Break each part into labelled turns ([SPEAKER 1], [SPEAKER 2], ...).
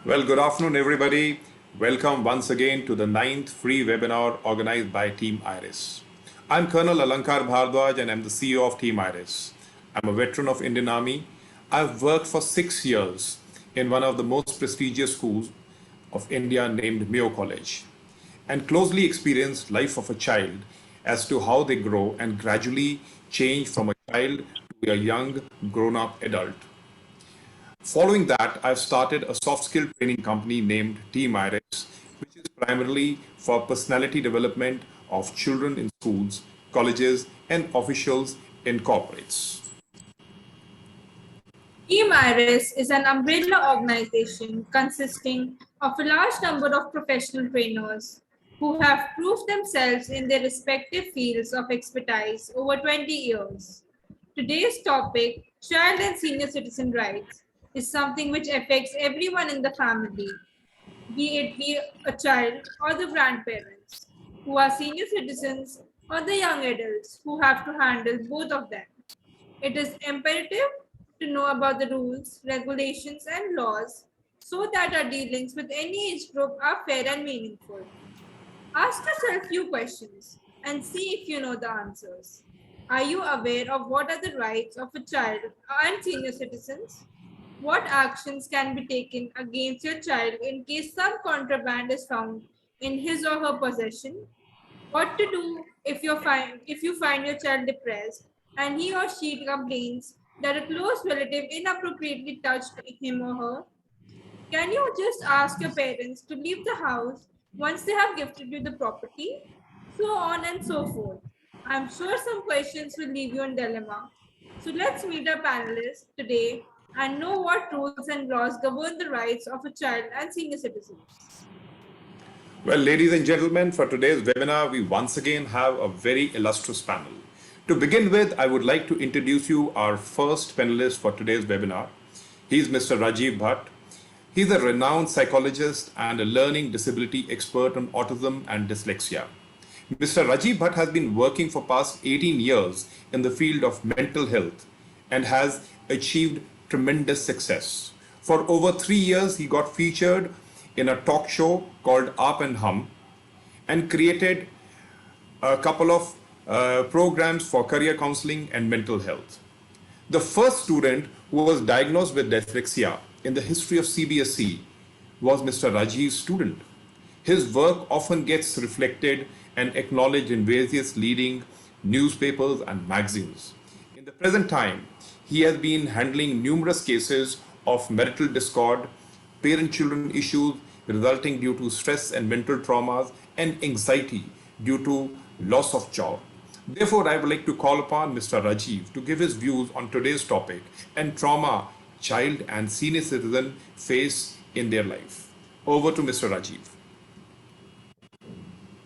[SPEAKER 1] Well, good afternoon, everybody. Welcome once again to the ninth free webinar organized by Team Iris. I'm Colonel Alankar Bhardwaj and I'm the CEO of Team Iris. I'm a veteran of Indian Army. I've worked for 6 years in one of the most prestigious schools of India named Mayo College and closely experienced life of a child as to how they grow and gradually change from a child to a young grown-up adult. Following that, I've started a soft skill training company named Team Iris, which is primarily for personality development of children in schools, colleges, and officials in corporates.
[SPEAKER 2] Team Iris is an umbrella organization consisting of a large number of professional trainers who have proved themselves in their respective fields of expertise over 20 years. Today's topic, child and senior citizen rights, is something which affects everyone in the family, be a child or the grandparents, who are senior citizens or the young adults who have to handle both of them. It is imperative to know about the rules, regulations, and laws so that our dealings with any age group are fair and meaningful. Ask yourself few questions and see if you know the answers. Are you aware of what are the rights of a child and senior citizens? What actions can be taken against your child in case some contraband is found in his or her possession? What to do if you find your child depressed and he or she complains that a close relative inappropriately touched him or her? Can you just ask your parents to leave the house once they have gifted you the property? So on and so forth. I'm sure some questions will leave you in dilemma. So let's meet our panelists today and know what rules and laws govern the rights of a child and senior citizens.
[SPEAKER 1] Well, ladies and gentlemen, for today's webinar, we once again have a very illustrious panel. To begin with, I would like to introduce you our first panelist for today's webinar. He's Mr. Rajiv Bhatt. He's a renowned psychologist and a learning disability expert on autism and dyslexia. Mr. Rajiv Bhatt has been working for past 18 years in the field of mental health and has achieved tremendous success. For over 3 years, he got featured in a talk show called Up and Hum and created a couple of programs for career counseling and mental health. The first student who was diagnosed with dyslexia in the history of CBSE was Mr. Rajiv's student. His work often gets reflected and acknowledged in various leading newspapers and magazines. In the present time, he has been handling numerous cases of marital discord, parent children issues resulting due to stress and mental traumas, and anxiety due to loss of job. Therefore, I would like to call upon Mr. Rajiv to give his views on today's topic and trauma child and senior citizen face in their life. Over to Mr. Rajiv.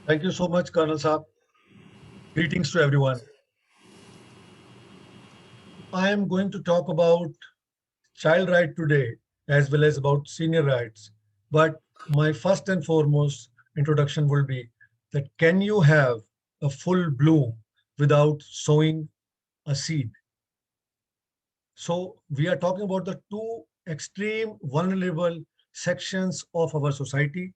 [SPEAKER 3] Thank you so much, Colonel Saab. Greetings to everyone. I am going to talk about child right today as well as about senior rights. But my first and foremost introduction will be that can you have a full bloom without sowing a seed? So we are talking about the two extreme vulnerable sections of our society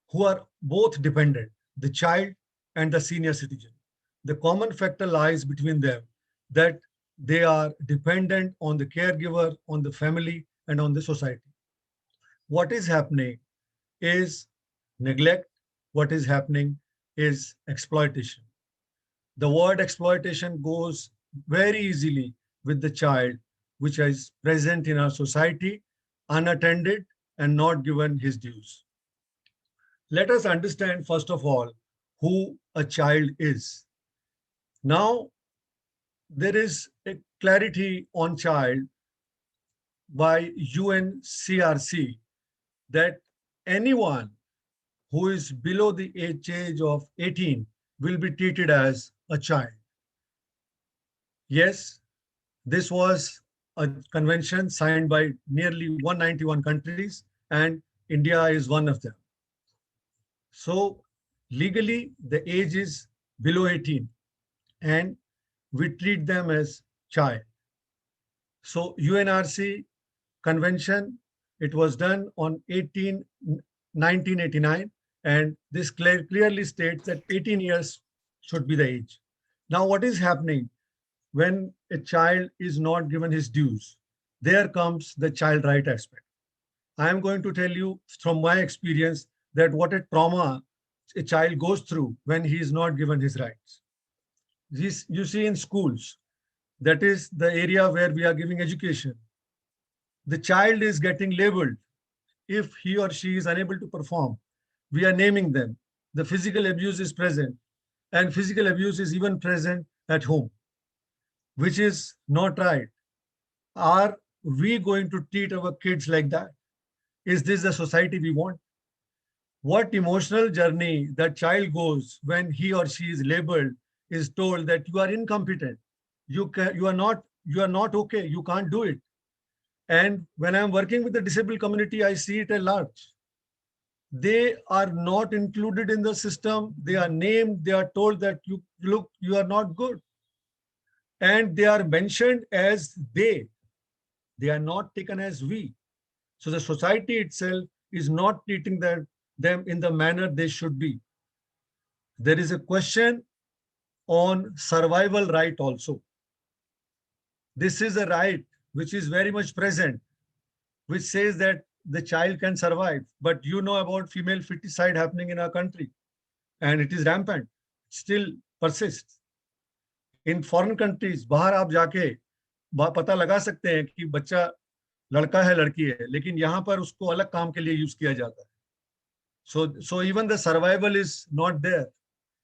[SPEAKER 3] who are both dependent, the child and the senior citizen. The common factor lies between them that they are dependent on the caregiver, on the family, and on the society. What is happening is neglect. What is happening is exploitation. The word exploitation goes very easily with the child, which is present in our society, unattended and not given his dues. Let us understand, first of all, who a child is. Now, there is a clarity on child by UNCRC that anyone who is below the age of 18 will be treated as a child. Yes, this was a convention signed by nearly 191 countries, and India is one of them. So legally, the age is below 18, and we treat them as child. So UNRC convention It was done on 1989, and this clearly states that 18 years should be the age. Now, what is happening when a child is not given his dues? There comes the child right aspect. I am going to tell you from my experience that what a trauma a child goes through when he is not given his rights. This you see in schools, that is the area where we are giving education. The child is getting labeled. If he or she is unable to perform, we are naming them. The physical abuse is present, and physical abuse is even present at home, which is not right. Are we going to treat our kids like that? Is this the society we want? What emotional journey that child goes when he or she is labeled, is told that you are incompetent, you are not okay, you can't do it. And when I'm working with the disabled community, I see it a lot. They are not included in the system. They are named. They are told that you are not good. And they are mentioned as they. They are not taken as we. So the society itself is not treating them in the manner they should be. There is a question on survival right also. This is a right which is very much present, which says that the child can survive. But you know about female feticide happening in our country, and it is rampant, still persists. In foreign countries, बाहर आप जाके पता लगा सकते हैं कि बच्चा लड़का है लड़की है, लेकिन यहाँ पर उसको अलग काम के लिए यूज किया जाता है. So even the survival is not there.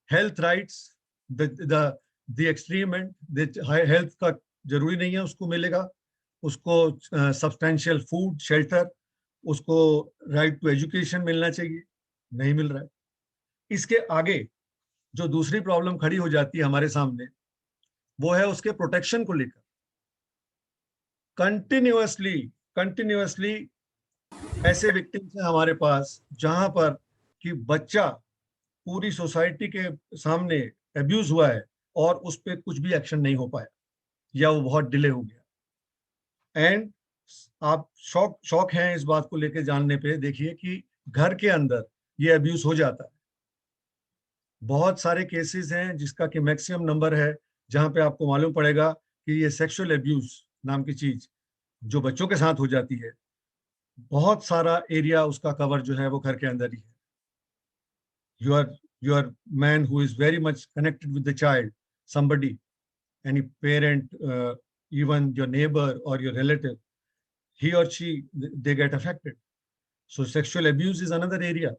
[SPEAKER 3] Health rights, the extreme end, the health का जरूरी नहीं है उसको मिलेगा, उसको substantial food, shelter, उसको right to education मिलना चाहिए, नहीं मिल रहा है. इसके आगे जो दूसरी प्रॉब्लम खड़ी हो जाती है हमारे सामने, वो है उसके प्रोटेक्शन को लेकर. कंटिन्यूअसली ऐसे विक्टिम्स हैं हमारे पास जहां पर कि बच्चा पूरी सोसाइटी के सामने अब्यूज हुआ है और उस पर कुछ भी एक्शन नहीं हो पाया, या वो बहुत डिले हो गया. एंड आप शौक हैं इस बात को लेकर जानने पे, देखिए कि घर के अंदर ये अब्यूज हो जाता है. बहुत सारे केसेस हैं जिसका कि मैक्सिमम नंबर है जहां पे आपको मालूम पड़ेगा कि ये सेक्सुअल अब्यूज नाम की चीज जो बच्चों के साथ हो जाती है, बहुत सारा एरिया उसका कवर जो है वो घर के अंदर ही है. Your man who is very much connected with the child, somebody, any parent, even your neighbor or your relative, he or she, they get affected. So sexual abuse is another area,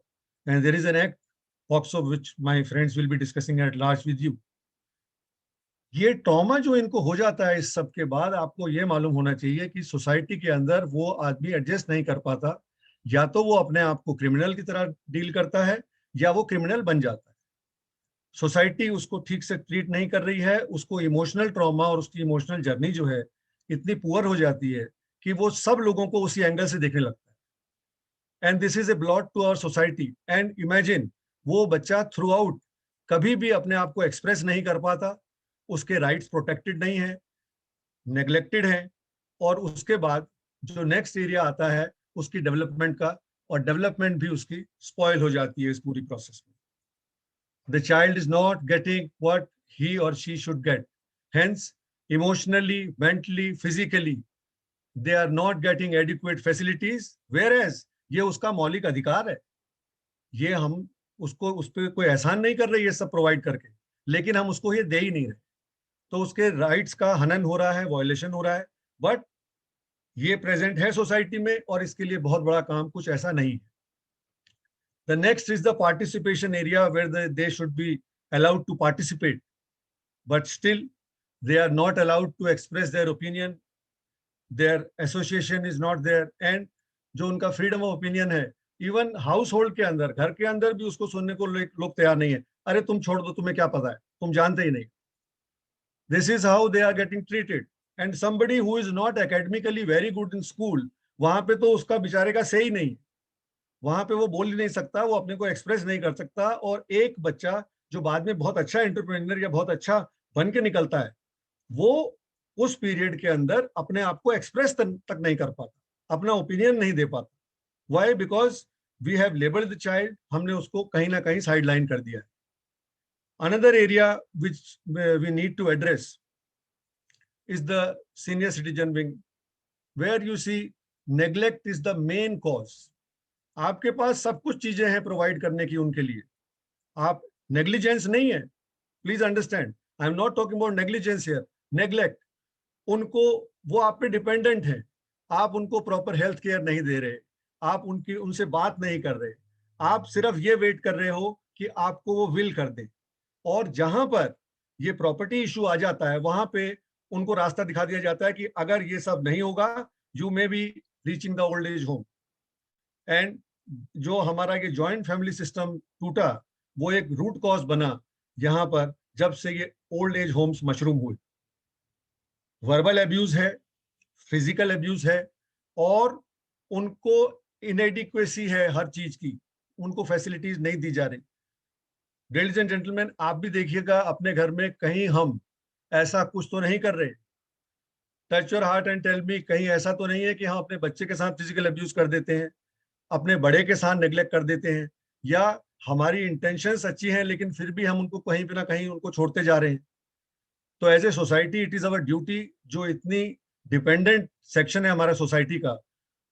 [SPEAKER 3] and there is an act, POCSO, which my friends will be discussing at large with you. ये trauma जो इनको हो जाता है, इस सब के बाद आपको ये मालूम होना चाहिए कि सोसाइटी के अंदर वो आदमी एडजस्ट नहीं कर पाता, या तो वो अपने आप को क्रिमिनल की तरह डील करता है या वो क्रिमिनल बन जाता है. सोसाइटी उसको ठीक से ट्रीट नहीं कर रही है, उसको इमोशनल ट्रॉमा और उसकी इमोशनल जर्नी जो है इतनी पुअर हो जाती है कि वो सब लोगों को उसी एंगल से देखने लगता है. And this is a blot to our society. And imagine, वो बच्चा थ्रू आउट कभी भी अपने आप को एक्सप्रेस नहीं कर पाता, उसके राइट्स प्रोटेक्टेड नहीं है, नेग्लेक्टेड है, और उसके बाद जो नेक्स्ट एरिया आता है उसकी डेवलपमेंट का, और डेवलपमेंट भी उसकी स्पॉइल हो जाती है इस पूरी प्रोसेस में. The child is not getting what he or she should get. Hence, emotionally, mentally, physically, they are not getting adequate facilities, whereas ये उसका मौलिक अधिकार है. ये हम उसको उस पर कोई एहसान नहीं कर रहे ये सब प्रोवाइड करके, लेकिन हम उसको ये दे ही नहीं रहे, तो उसके राइट्स का हनन हो रहा है, वायलेशन हो रहा है. बट ये प्रेजेंट है सोसाइटी में, और इसके लिए बहुत बड़ा काम कुछ ऐसा नहीं है. The next is the participation area where they should be allowed to participate, but still they are not allowed to express their opinion. Their association is not there, and जो उनका freedom of opinion है, even household के अंदर, घर के अंदर भी उसको सुनने को लोग तैयार नहीं है. अरे तुम छोड़ दो, तुम्हें क्या पता है, तुम जानते ही नहीं. This is how they are getting treated. And somebody who is not academically very good in school, वहां पे तो उसका बेचारे का सही नहीं, वहां पे वो बोल ही नहीं सकता, वो अपने को एक्सप्रेस नहीं कर सकता. और एक बच्चा जो बाद में बहुत अच्छा एंटरप्रेन्योर या बहुत अच्छा बन के निकलता है, वो उस पीरियड के अंदर अपने आप को एक्सप्रेस तक नहीं कर पाता, अपना ओपिनियन नहीं दे पाता. Why? Because we have labeled the child, हमने उसको कहीं ना कहीं sideline कर दिया है. Another area which we need to address is the senior citizen wing, where you see neglect is the main cause. आपके पास सब कुछ चीजें हैं प्रोवाइड करने की उनके लिए, आप नेग्लिजेंस नहीं है. Please understand, I am not talking about negligence here. Neglect, उनको, वो आप पे डिपेंडेंट है, आप उनको प्रॉपर हेल्थ केयर नहीं दे रहे, आप उनसे बात नहीं कर रहे, आप सिर्फ ये वेट कर रहे हो कि आपको वो विल कर दे. और जहां पर ये प्रॉपर्टी इशू आ जाता है वहां पे उनको रास्ता दिखा दिया जाता है कि अगर ये सब नहीं होगा you may be reaching the old age home. And जो हमारा ये जॉइंट फैमिली सिस्टम टूटा वो एक रूट कॉज बना यहाँ पर, जब से ये ओल्ड एज होम्स मशरूम हुए. वर्बल एब्यूज है, फिजिकल एब्यूज है, और उनको इनएडिक्वेसी है हर चीज की, उनको फैसिलिटीज नहीं दी जा रही. लेडीज एंड जेंटलमैन, आप भी देखिएगा अपने घर में, कहीं हम ऐसा कुछ तो नहीं कर रहे. Touch your heart and tell me, कहीं ऐसा तो नहीं है कि हम अपने बच्चे के साथ फिजिकल अब्यूज कर देते हैं, अपने बड़े के साथ नेग्लेक्ट कर देते हैं, या हमारी इंटेंशंस अच्छी हैं लेकिन फिर भी हम उनको कहीं पे ना कहीं उनको छोड़ते जा रहे हैं. तो as a society it is our duty, जो इतनी डिपेंडेंट सेक्शन है हमारा सोसाइटी का,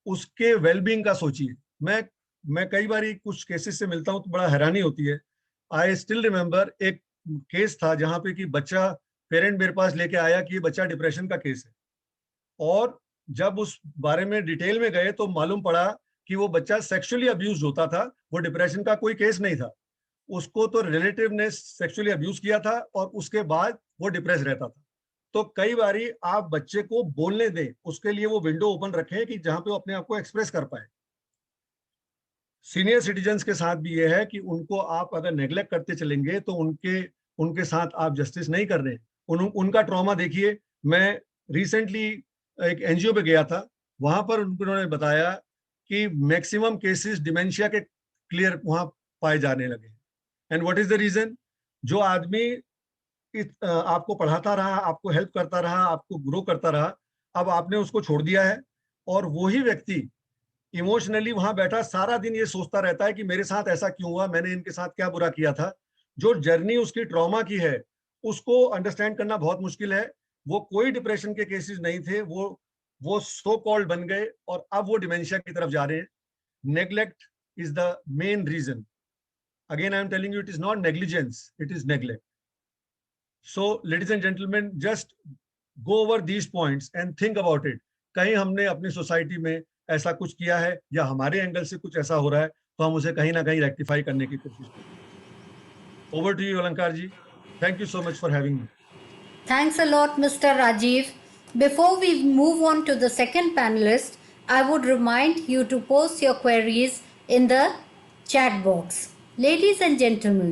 [SPEAKER 3] उसके वेलबींग का सोचिए. मैं कई बार कुछ केसेस से मिलता हूँ तो बड़ा हैरानी होती है. आई स्टिल रिमेम्बर एक केस था जहाँ पे कि बच्चा, पेरेंट मेरे पास लेके आया कि ये बच्चा डिप्रेशन का केस है, और जब उस बारे में डिटेल में गए तो मालूम पड़ा कि वो बच्चा सेक्सुअली अब्यूज होता था, वो डिप्रेशन का कोई केस नहीं था. उसको तो रिलेटिव ने सेक्सुअली अब्यूज किया था और उसके बाद वो डिप्रेस रहता था. तो कई बारी आप बच्चे को बोलने दें, उसके लिए वो विंडो ओपन रखें कि जहां पे वो अपने आप को एक्सप्रेस कर पाए. सीनियर सिटीजन्स के साथ भी ये है कि उनको आप अगर नेग्लेक्ट करते चलेंगे तो उनके साथ आप जस्टिस नहीं कर रहे. उनका ट्रॉमा देखिए. मैं रिसेंटली एक एनजीओ पे गया था, वहां पर उन्होंने बताया कि मैक्सिमम केसेस डिमेंशिया के क्लियर वहां पाए जाने लगे. And what is the reason? जो आदमी आपको पढ़ाता रहा, आपको हेल्प करता रहा, आपको ग्रो करता रहा, अब आपने उसको छोड़ दिया है, और वही व्यक्ति इमोशनली वहां बैठा सारा दिन ये सोचता रहता है कि मेरे साथ ऐसा क्यों हुआ, मैंने इनके साथ क्या बुरा किया था. जो जर्नी उसकी ट्रॉमा की है उसको अंडरस्टैंड करना बहुत मुश्किल है. वो कोई डिप्रेशन के केसेस नहीं थे, वो सो कॉल्ड बन गए और अब वो डिमेंशिया की तरफ जा रहे हैं. Neglect is the main reason. Again I am telling you, it is not negligence, it is neglect. So ladies and gentleman, just go over these points and think about it. कहीं हमने अपनी society में ऐसा कुछ किया है या हमारे एंगल से कुछ ऐसा हो रहा है तो हम उसे कहीं ना कहीं रेक्टिफाई करने की कोशिश करें. Over to you Alankar ji. Thank you so much for having me.
[SPEAKER 4] Thanks a lot, Mr. Rajiv. Before we move on to the second panelist, I would remind you to post your queries in the chat box. Ladies and gentlemen,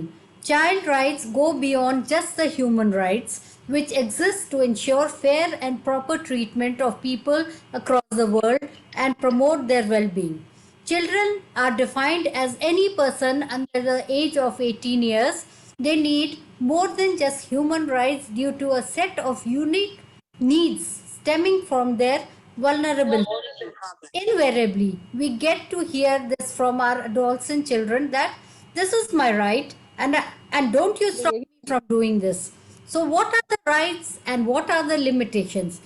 [SPEAKER 4] child rights go beyond just the human rights, which exist to ensure fair and proper treatment of people across the world and promote their well-being. Children are defined as any person under the age of 18 years. They need more than just human rights due to a set of unique needs stemming from their vulnerability. Invariably, we get to hear this from our adolescent children that this is my right and don't you stop me from doing this. So what are the rights and what are the limitations?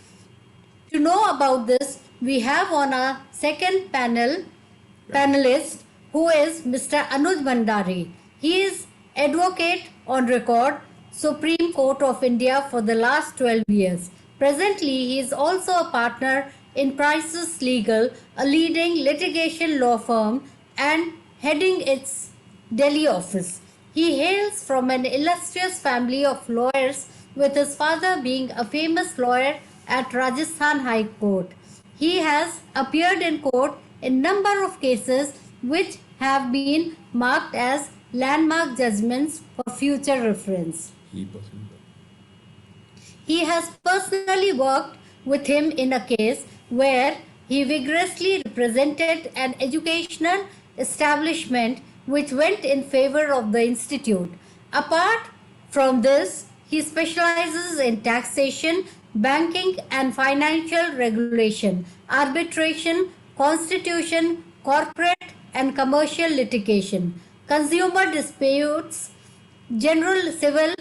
[SPEAKER 4] To know about this, we have on our second panelist who is Mr. Anuj Bhandari. He is advocate on record, Supreme Court of India for the last 12 years. Presently, he is also a partner in Prices Legal, a leading litigation law firm, and heading its Delhi office. He hails from an illustrious family of lawyers, with his father being a famous lawyer at Rajasthan High Court. He has appeared in court in number of cases which have been marked as landmark judgments for future reference. He has personally worked with him in a case where he vigorously represented an educational establishment which went in favor of the institute. Apart from this, he specializes in taxation, banking and financial regulation, arbitration, constitution, corporate and commercial litigation, consumer disputes, general civil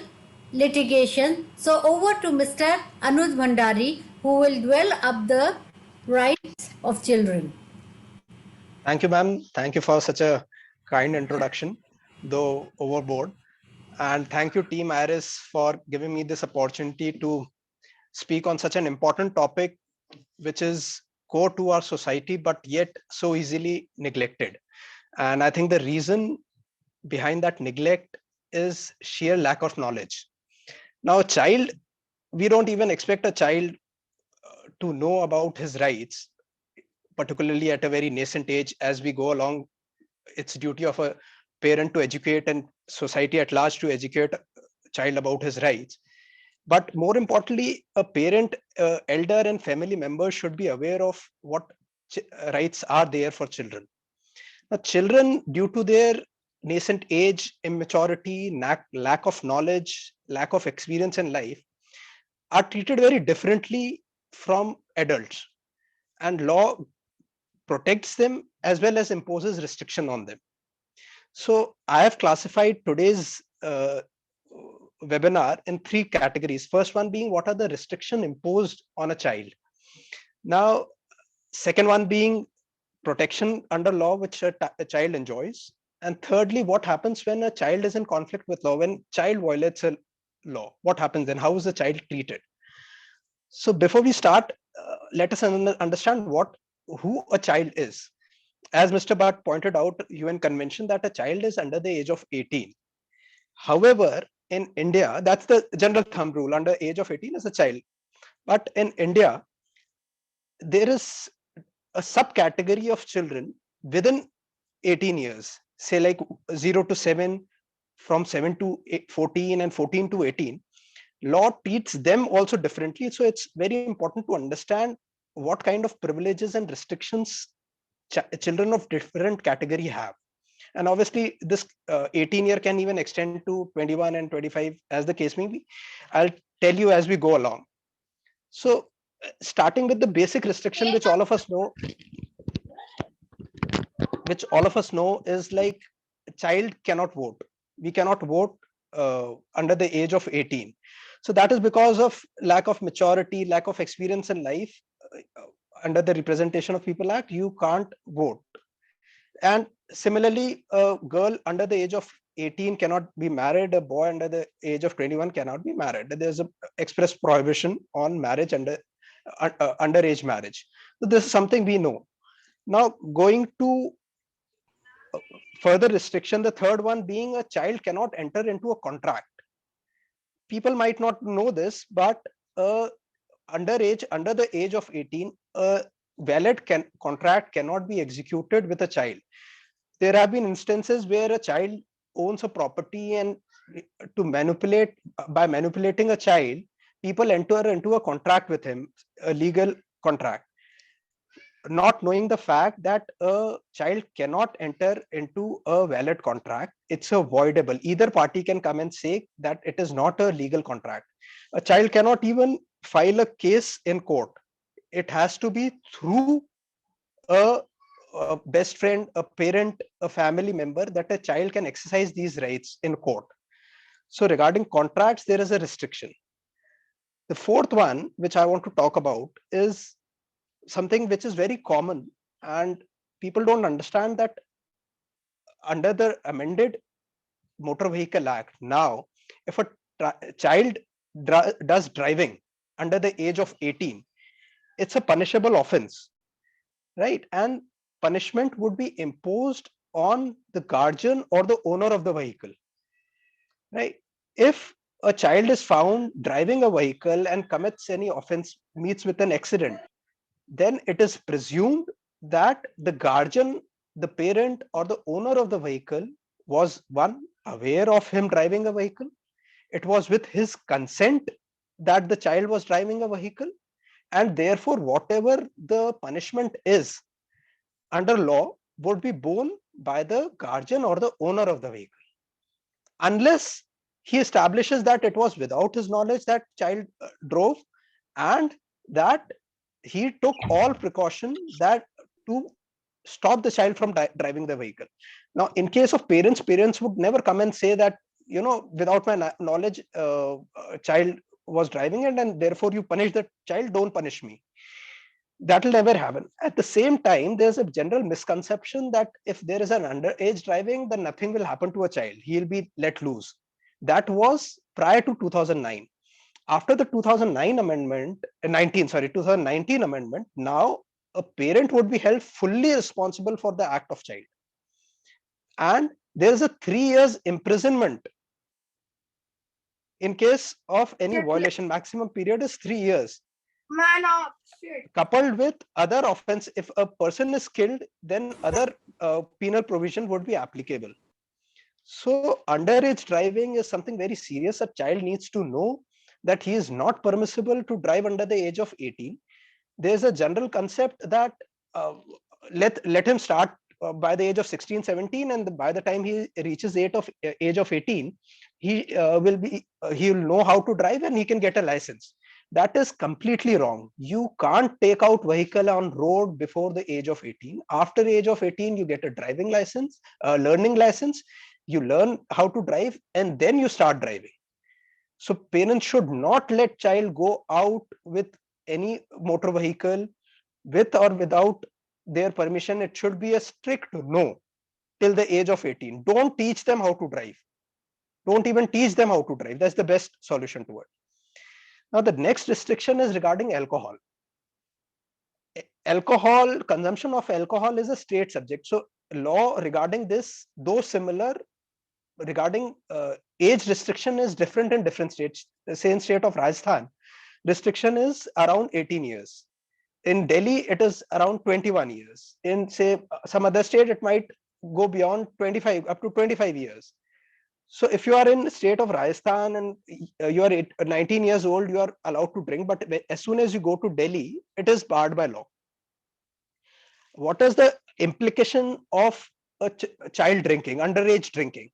[SPEAKER 4] litigation. So over to Mr. Anuj Bhandari, who will dwell up the rights of children.
[SPEAKER 5] Thank you, ma'am. Thank you for such a kind introduction, though overboard. And thank you, Team Iris, for giving me this opportunity to speak on such an important topic, which is core to our society, but yet so easily neglected. And I think the reason behind that neglect is sheer lack of knowledge. Now, a child, we don't even expect a child to know about his rights, particularly at a very nascent age. As we go along, it's duty of a parent to educate and society at large to educate a child about his rights. But more importantly, a parent, elder and family members should be aware of what rights are there for children. Now, children, due to their nascent age, immaturity, lack of knowledge, lack of experience in life, are treated very differently from adults. And law protects them as well as imposes restriction on them. So I have classified today's webinar in three categories. First one being what are the restrictions imposed on a child. Now, second one being protection under law which a child enjoys. And thirdly, what happens when a child is in conflict with law, when child violates a law, what happens then? How is the child treated? So before we start, let us understand who a child is. As Mr. Bhatt pointed out, UN convention that a child is under the age of 18. However, in India, that's the general thumb rule, under age of 18 is a child. But in India, there is a subcategory of children within 18 years, say like 0 to 7, from 7 to 14 and 14 to 18. Law treats them also differently. So it's very important to understand what kind of privileges and restrictions children of different category have. And obviously this 18 year can even extend to 21 and 25 as the case may be. I'll tell you as we go along. So starting with the basic restriction, which all of us know is like a child cannot vote. We cannot vote under the age of 18. So that is because of lack of maturity, lack of experience in life. Under the Representation of People Act, you can't vote. And similarly, a girl under the age of 18 cannot be married. A boy under the age of 21 cannot be married. There's an express prohibition on marriage underage marriage. So this is something we know. Now, going to further restriction, the third one being a child cannot enter into a contract. People might not know this, but under the age of 18, a valid contract cannot be executed with a child. There have been instances where a child owns a property, and by manipulating a child, people enter into a contract with him, a legal contract, not knowing the fact that a child cannot enter into a valid contract. It's a voidable. Either party can come and say that it is not a legal contract. A child cannot even file a case in court. It has to be through a best friend, a parent, a family member, that a child can exercise these rights in court. So regarding contracts, there is a restriction. The fourth one, which I want to talk about, is something which is very common, and people don't understand that under the amended Motor Vehicle Act, now, if a child does driving under the age of 18, it's a punishable offense, right? And punishment would be imposed on the guardian or the owner of the vehicle, right? If a child is found driving a vehicle and commits any offense, meets with an accident, then it is presumed that the guardian, the parent or the owner of the vehicle was, one, aware of him driving a vehicle. It was with his consent that the child was driving a vehicle, and therefore whatever the punishment is under law would be borne by the guardian or the owner of the vehicle, unless he establishes that it was without his knowledge that child drove, and that he took all precaution that to stop the child from driving the vehicle. Now, in case of parents, parents would never come and say that, you know, without my knowledge, a child was driving it and therefore you punish the child, don't punish me. That will never happen. At the same time, there's a general misconception that if there is an underage driving, then nothing will happen to a child. He'll be let loose. That was prior to 2009. After the 2009 amendment, 2019 amendment, now a parent would be held fully responsible for the act of child. And there is a 3 years imprisonment in case of any violation. Maximum period is 3 years.
[SPEAKER 2] Man up. Shit.
[SPEAKER 5] Coupled with other offense, if a person is killed, then other penal provision would be applicable. So underage driving is something very serious. A child needs to know that he is not permissible to drive under the age of 18. There's a general concept that let him start by the age of 16, 17, and by the time he reaches age of 18, he will know how to drive and he can get a license. That is completely wrong. You can't take out vehicle on road before the age of 18. After the age of 18, you get a driving license, learning license. You learn how to drive and then you start driving. So parents should not let child go out with any motor vehicle with or without their permission. It should be a strict no till the age of 18. Don't teach them how to drive. Don't even teach them how to drive. That's the best solution to it. Now, the next restriction is regarding alcohol. Alcohol, consumption of alcohol is a state subject. So law regarding this, though similar, regarding age restriction is different in different states. Say in state of Rajasthan, restriction is around 18 years. In Delhi, it is around 21 years. In say some other state, it might go beyond 25, up to 25 years. So if you are in state of Rajasthan and you are 19 years old, you are allowed to drink. But as soon as you go to Delhi, it is barred by law. What is the implication of a child drinking, underage drinking?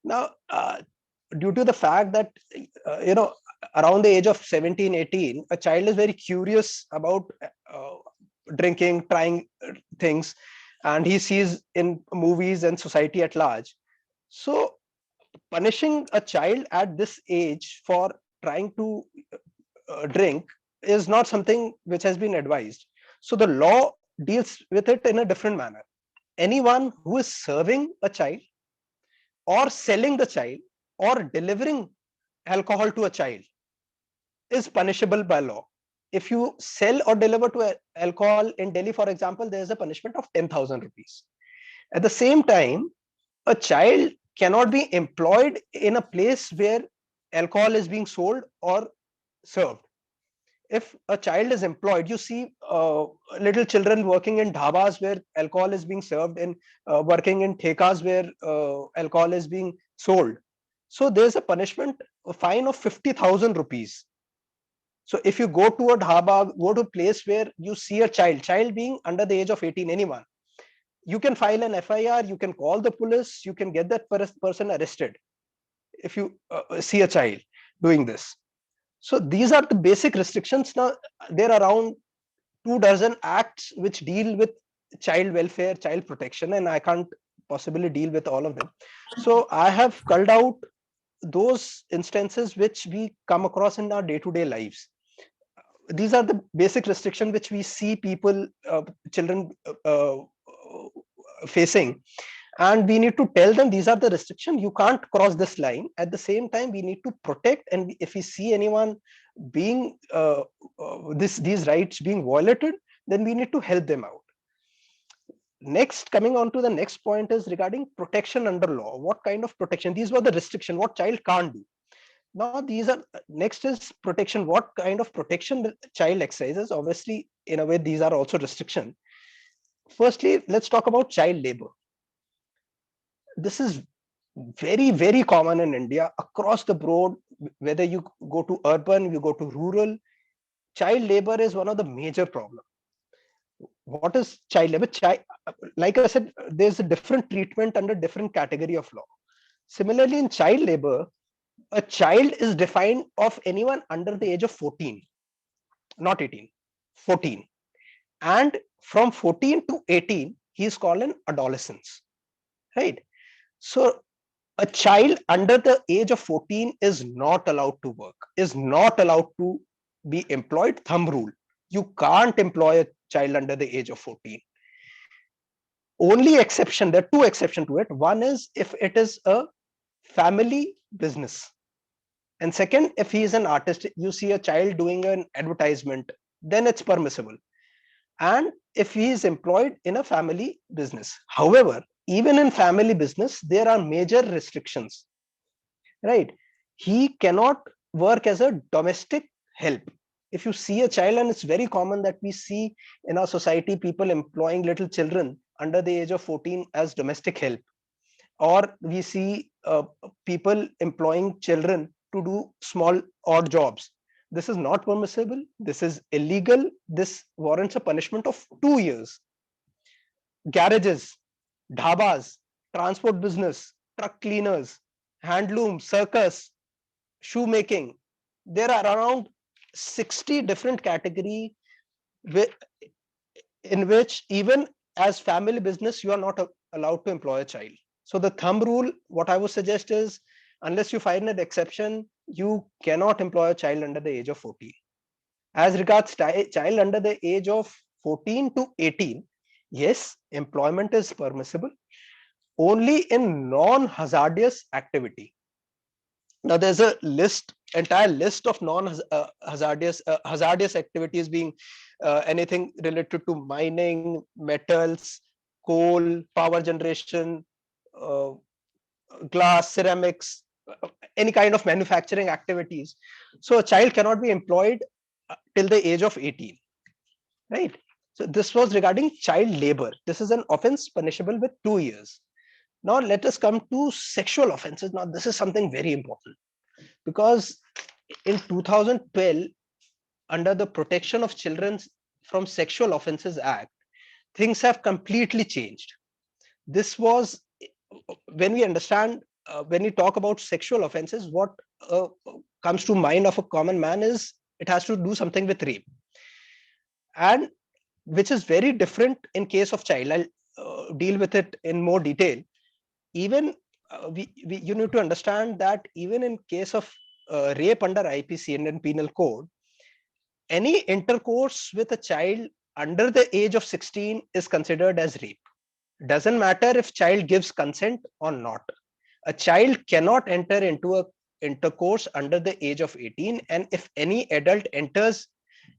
[SPEAKER 5] Now, due to the fact that, around the age of 17, 18, a child is very curious about drinking, trying things, and he sees in movies and society at large. So punishing a child at this age for trying to drink is not something which has been advised. So the law deals with it in a different manner. Anyone who is serving a child or selling the child or delivering alcohol to a child is punishable by law. If you sell or deliver to alcohol in Delhi, for example, there is a punishment of 10,000 rupees. At the same time, a child cannot be employed in a place where alcohol is being sold or served. If a child is employed, you see little children working in dhabas where alcohol is being served and working in thekas where alcohol is being sold. So there's a punishment, a fine of 50,000 rupees. So if you go to a dhaba, go to a place where you see a child being under the age of 18, anyone, you can file an FIR, you can call the police, you can get that person arrested if you see a child doing this. So these are the basic restrictions. Now, there are around 24 acts which deal with child welfare, child protection, and I can't possibly deal with all of them. So I have culled out those instances which we come across in our day-to-day lives. These are the basic restrictions which we see people, children facing. And we need to tell them these are the restrictions. You can't cross this line. At the same time, we need to protect. And if we see anyone being these rights being violated, then we need to help them out. Next, coming on to the next point is regarding protection under law. What kind of protection? These were the restrictions, what child can't do. Now, these are next is protection. What kind of protection the child exercises? Obviously, in a way, these are also restrictions. Firstly, let's talk about child labor. This is very, very common in India across the board, whether you go to urban, you go to rural. Child labor is one of the major problems. What is child labor? Like I said, there's a different treatment under different category of law. Similarly, in child labor, a child is defined of anyone under the age of 14, not 18, 14. And from 14 to 18, he is called an adolescence, right? So a child under the age of 14 is not allowed to work, is not allowed to be employed. Thumb rule: you can't employ a child under the age of 14. Only exception, there are two exceptions to it. One is if it is a family business, and second, if he is an artist, you see a child doing an advertisement, then it's permissible. And if he is employed in a family business. However, even in family business, there are major restrictions, right? He cannot work as a domestic help. If you see a child, and it's very common that we see in our society people employing little children under the age of 14 as domestic help, or we see people employing children to do small odd jobs. This is not permissible. This is illegal. This warrants a punishment of 2 years. Garages, dhabas, transport business, truck cleaners, handloom, circus, shoemaking. There are around 60 different categories in which even as family business, you are not allowed to employ a child. So the thumb rule, what I would suggest is, unless you find an exception, you cannot employ a child under the age of 14. As regards child under the age of 14 to 18, yes, employment is permissible only in non-hazardous activity. Now there's a entire list of hazardous activities, being anything related to mining, metals, coal, power generation, uh, glass, ceramics, any kind of manufacturing activities. So a child cannot be employed till the age of 18, right? So this was regarding child labor. This is an offense punishable with 2 years. Now let us come to sexual offenses. Now this is something very important, because in 2012, under the Protection of Children from Sexual Offences Act, things have completely changed. This was, when we understand, when we talk about sexual offenses, what comes to mind of a common man is it has to do something with rape, and which is very different in case of child. I'll deal with it in more detail. Even you need to understand that even in case of rape under IPC, Indian Penal Code, any intercourse with a child under the age of 16 is considered as rape. Doesn't matter if child gives consent or not. A child cannot enter into a intercourse under the age of 18, and if any adult enters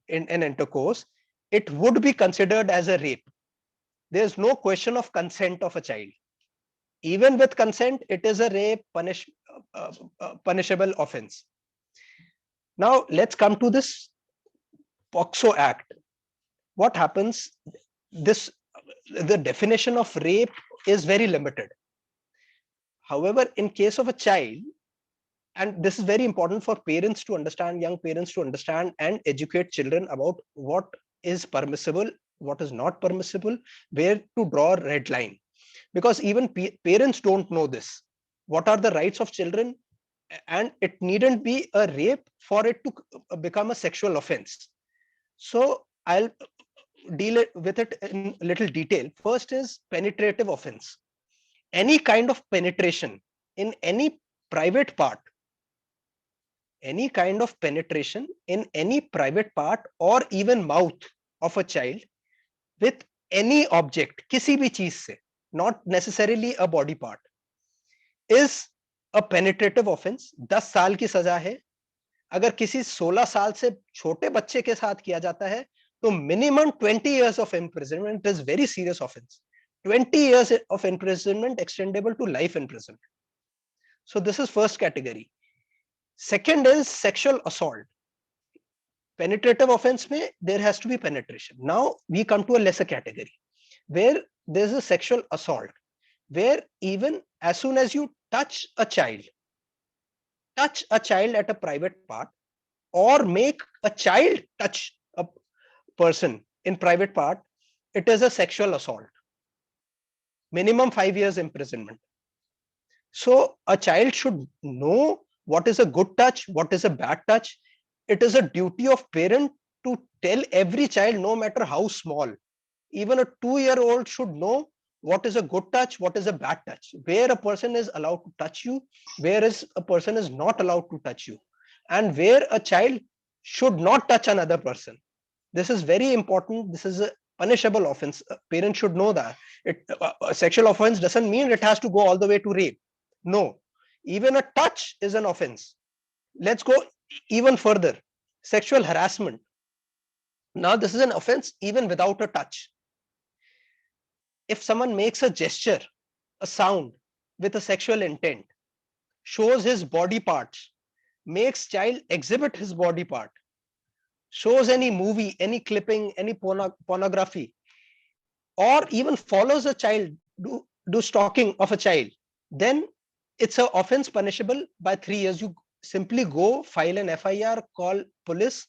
[SPEAKER 5] in an intercourse, it would be considered as a rape. There's no question of consent of a child. Even with consent, it is a rape punishable offense. Now let's come to this POCSO Act. What happens? The definition of rape is very limited. However, in case of a child, and this is very important for parents to understand, young parents to understand and educate children about what is permissible, what is not permissible, where to draw a red line. Because even parents don't know this. What are the rights of children? And it needn't be a rape for it to become a sexual offense. So I'll deal with it in little detail. First is penetrative offense. Any kind of penetration in any private part, any kind of penetration in any private part or even mouth of a child with any object, किसी भी चीज से, not necessarily a body part, is a penetrative offense. 10 साल की सजा है. अगर किसी 16 साल से छोटे बच्चे के साथ किया जाता है तो minimum 20 years of imprisonment is very serious offense. 20 years of imprisonment extendable to life imprisonment. So this is first category. Second is sexual assault. Penetrative offense mein there has to be penetration. Now we come to a lesser category where there's a sexual assault, where even as soon as you touch a child at a private part, or make a child touch a person in private part, it is a sexual assault. Minimum 5 years imprisonment. So a child should know what is a good touch, what is a bad touch. It is a duty of parent to tell every child, no matter how small, Even a 2-year-old should know what is a good touch, what is a bad touch, where a person is allowed to touch you, where is a person is not allowed to touch you, and where a child should not touch another person. This is very important. This is a punishable offense. Parents should know that. A sexual offense doesn't mean it has to go all the way to rape. No, even a touch is an offense. Let's go even further. Sexual harassment. Now, this is an offense even without a touch. If someone makes a gesture, a sound with a sexual intent, shows his body parts, makes child exhibit his body part, shows any movie, any clipping, any pornography, or even follows a child, do stalking of a child, then it's an offense punishable by 3 years. You simply go file an FIR, call police.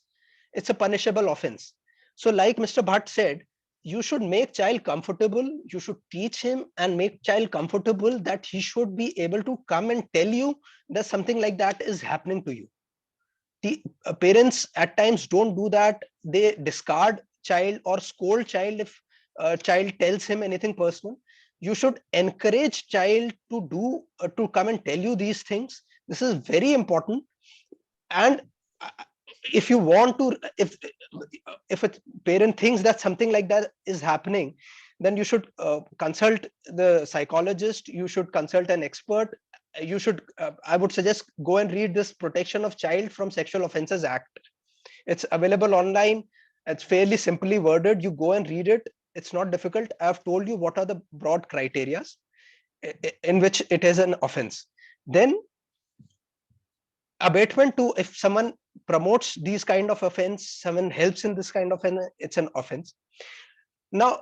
[SPEAKER 5] It's a punishable offense. So like Mr. Bhatt said, you should make child comfortable. You should teach him and make child comfortable that he should be able to come and tell you that something like that is happening to you. The parents at times don't do that. They discard child or scold child if child tells him anything personal. You should encourage child to do to come and tell you these things. This is very important. And if you want to, if a parent thinks that something like that is happening, then you should consult the psychologist. You should consult an expert. You should, I would suggest, go and read this Protection of Child from Sexual Offences Act. It's available online. It's fairly simply worded. You go and read it. It's not difficult. I've told you what are the broad criteria in which it is an offense. Then abatement to, if someone promotes these kind of offense, someone helps in this kind of it's an offense. Now,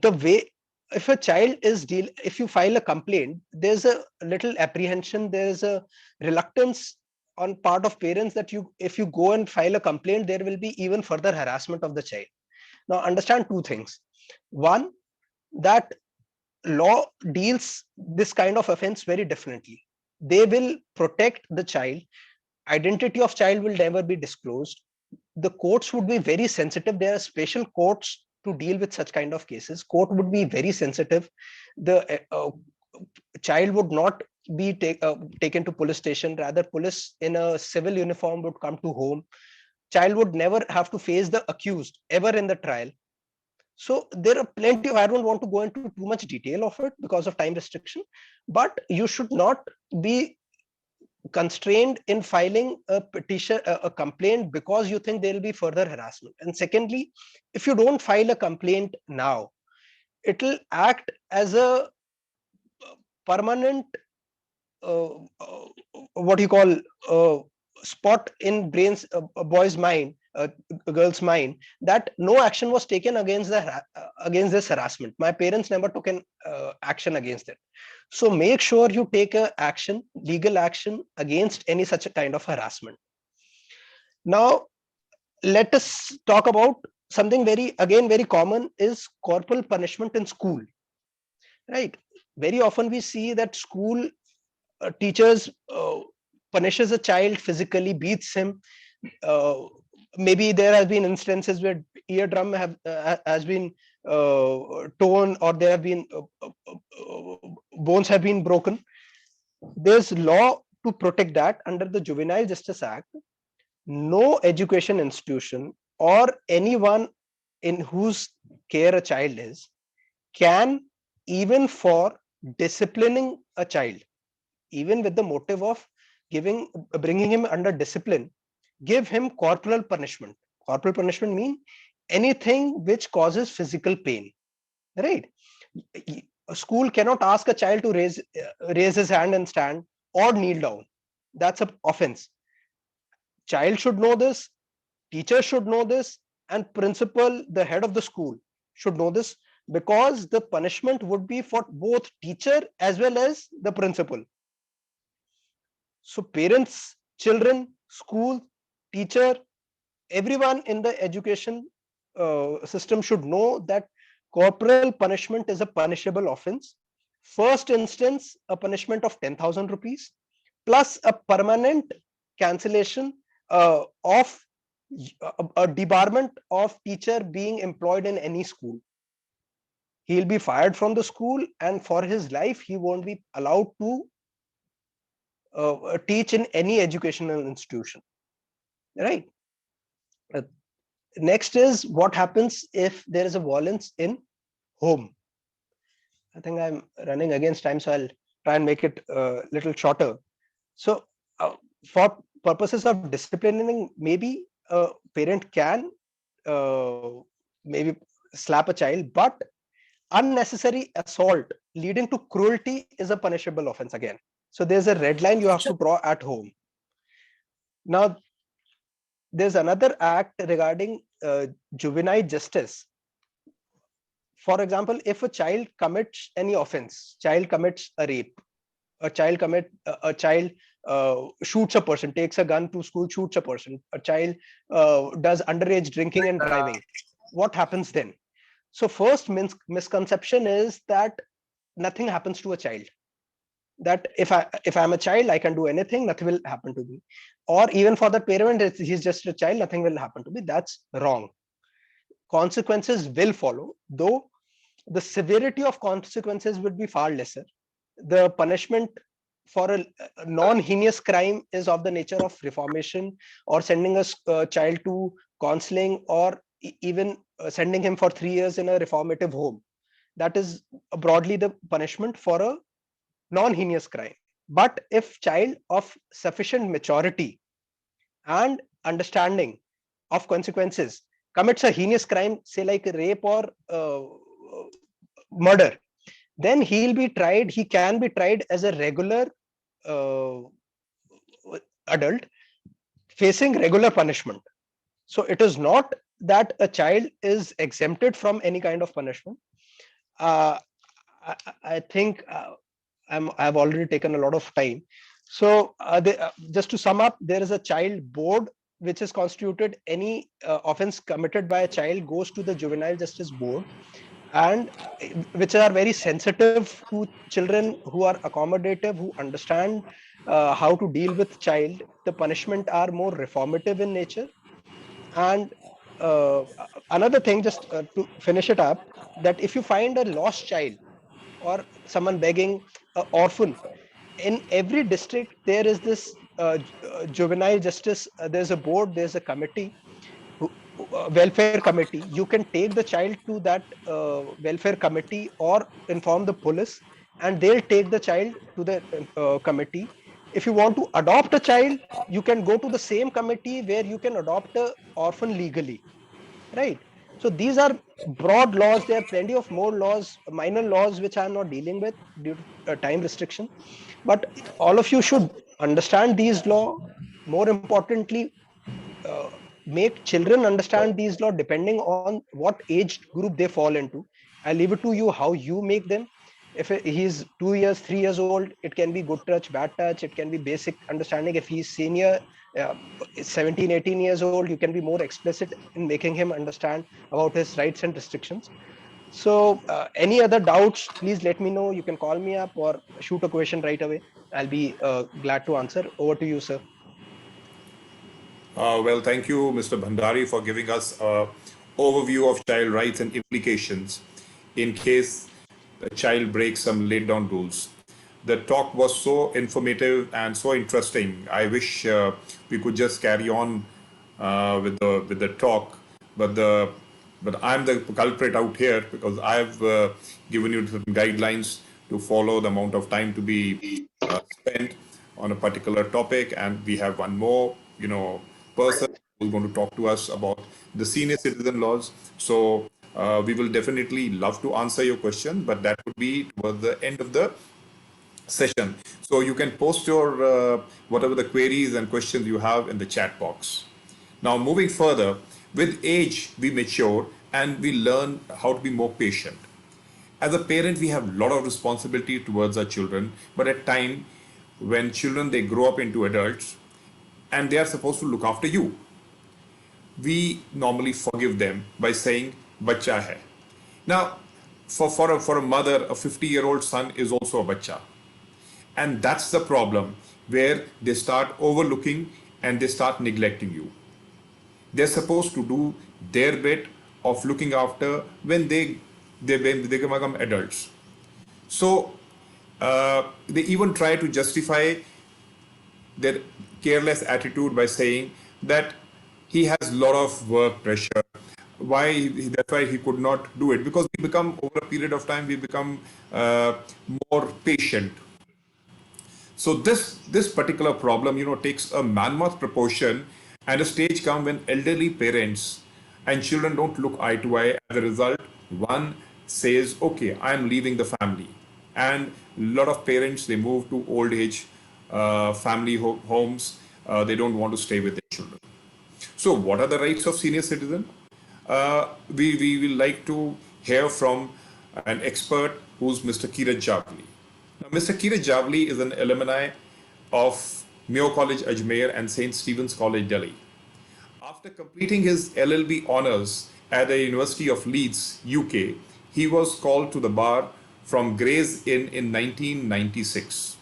[SPEAKER 5] the way, if a child is if you file a complaint, there's a little apprehension, there's a reluctance on part of parents that if you go and file a complaint, there will be even further harassment of the child. Now, understand two things. One, that law deals this kind of offense very differently. They will protect the child. Identity of child will never be disclosed. The courts would be very sensitive. There are special courts to deal with such kind of cases. Court would be very sensitive. The child would not be taken to police station. Rather, police in a civil uniform would come to home. Child would never have to face the accused ever in the trial. So there are plenty of, I don't want to go into too much detail of it because of time restriction, but you should not be constrained in filing a petition, a complaint, because you think there will be further harassment. And secondly, if you don't file a complaint now, it will act as a permanent what you call spot in brains, a boy's mind, a girl's mind, that no action was taken against this harassment. My parents never took an action against it. So make sure you take a action, legal action, against any such a kind of harassment. Now, let us talk about something very common, is corporal punishment in school. Right? Very often we see that school teachers punishes a child physically, beats him. Maybe there has been instances where eardrum has been torn, or there have been bones have been broken. There's law to protect that under the Juvenile Justice Act. No education institution or anyone in whose care a child is can, even for disciplining a child, even with the motive of bringing him under discipline, give him corporal punishment. Corporal punishment means anything which causes physical pain, right? A school cannot ask a child to raise his hand and stand or kneel down. That's an offense. Child should know this, teacher should know this, and principal, the head of the school, should know this, because the punishment would be for both teacher as well as the principal. So parents, children, school, teacher, everyone in the education system should know that corporal punishment is a punishable offense. First instance, a punishment of 10,000 rupees plus a permanent cancellation of a debarment of teacher being employed in any school. he'll be fired from the school, and for his life he won't be allowed to teach in any educational institution, right? Uh, Next is what happens if there is a violence in home. I think I'm running against time, so I'll try and make it a little shorter. So for purposes of disciplining, maybe a parent can uh, maybe slap a child, but unnecessary assault leading to cruelty is a punishable offense again. So there's a red line you have to draw at home. Now, there's another act regarding juvenile justice. For example, if a child commits any offense, child commits a rape, a child shoots a person, takes a gun to school, shoots a person, a child does underage drinking and driving, what happens then? So first misconception is that nothing happens to a child, that if I'm a child, I can do anything, nothing will happen to me, or even for the parent, he's just a child, nothing will happen to me. That's wrong. Consequences will follow, though the severity of consequences would be far lesser. The punishment for a non-heinous crime is of the nature of reformation, or sending a child to counseling, or even sending him for 3 years in a reformative home. That is broadly the punishment for a non-heinous crime. But if child of sufficient maturity and understanding of consequences commits a heinous crime, say like rape or murder, then he can be tried as a regular adult facing regular punishment. So it is not that a child is exempted from any kind of punishment. I think I've already taken a lot of time. So just to sum up, there is a child board which is constituted. Any offense committed by a child goes to the juvenile justice board, and which are very sensitive to children, who are accommodative, who understand how to deal with child. The punishment are more reformative in nature. And another thing, just to finish it up, that if you find a lost child or someone begging, an orphan, in every district there is this juvenile justice, there's a board, there's a committee, welfare committee. You can take the child to that welfare committee or inform the police, and they'll take the child to the committee. If you want to adopt a child, you can go to the same committee where you can adopt a orphan legally, right? So these are broad laws. There are plenty of more laws, minor laws, which I'm not dealing with due to time restriction. But all of you should understand these law. More importantly, make children understand these law depending on what age group they fall into. I leave it to you how you make them. If he's 2 years, 3 years old, it can be good touch, bad touch, it can be basic understanding. If he's senior, 17, 18 years old, you can be more explicit in making him understand about his rights and restrictions. So any other doubts, please let me know. You can call me up or shoot a question right away. I'll be glad to answer. Over to you, sir.
[SPEAKER 1] Well, thank you, Mr. Bhandari, for giving us an overview of child rights and implications in case a child breaks some laid down rules. The talk was so informative and so interesting. I wish we could just carry on with the talk, but I'm the culprit out here because I've given you certain guidelines to follow, the amount of time to be spent on a particular topic, and we have one more, person who's going to talk to us about the senior citizen laws. So we will definitely love to answer your question, but that would be towards the end of the session. So you can post your whatever the queries and questions you have in the chat box. Now, moving further, with age we mature and we learn how to be more patient. As a parent, we have a lot of responsibility towards our children, but at time when children, they grow up into adults and they are supposed to look after you, we normally forgive them by saying bacha hai. Now, for a mother, a 50-year-old son is also a bacha. And that's the problem, where they start overlooking and they start neglecting you. They're supposed to do their bit of looking after when they they become adults. So they even try to justify their careless attitude by saying that he has a lot of work pressure. That's why he could not do it, because we become, over a period of time, we become more patient. So this particular problem, takes a mammoth proportion, and a stage comes when elderly parents and children don't look eye to eye. As a result, one says, "Okay, I am leaving the family," and a lot of parents, they move to old age family homes. They don't want to stay with their children. So, what are the rights of senior citizen? We will like to hear from an expert who's Mr. Kirat Javli. Now, Mr. Kirat Javli is an alumni of Mayo College Ajmer and St. Stephen's College Delhi. After completing his LLB honors at the University of Leeds, UK, he was called to the bar from Gray's Inn in 1996.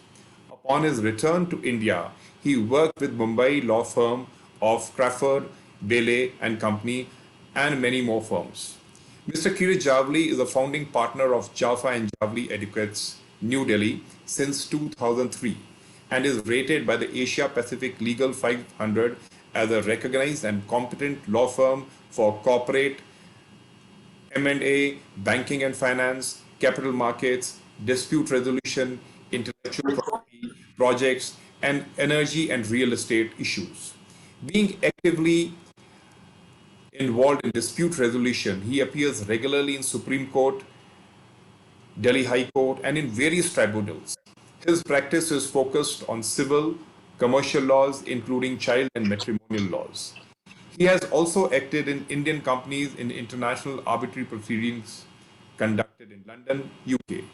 [SPEAKER 1] Upon his return to India, he worked with Mumbai law firm of Crawford, Bailey and Company and many more firms. Mr. Kirat Javli is a founding partner of Jaffa and Javli Advocates, New Delhi since 2003 and is rated by the Asia Pacific Legal 500 as a recognized and competent law firm for corporate M&A, banking and finance, capital markets, dispute resolution, intellectual property, projects, and energy and real estate issues. Being actively involved in dispute resolution, he appears regularly in Supreme Court, Delhi High Court, and in various tribunals. His practice is focused on civil, commercial laws, including child and matrimonial laws. He has also acted in Indian companies in international arbitrary proceedings conducted in London, UK.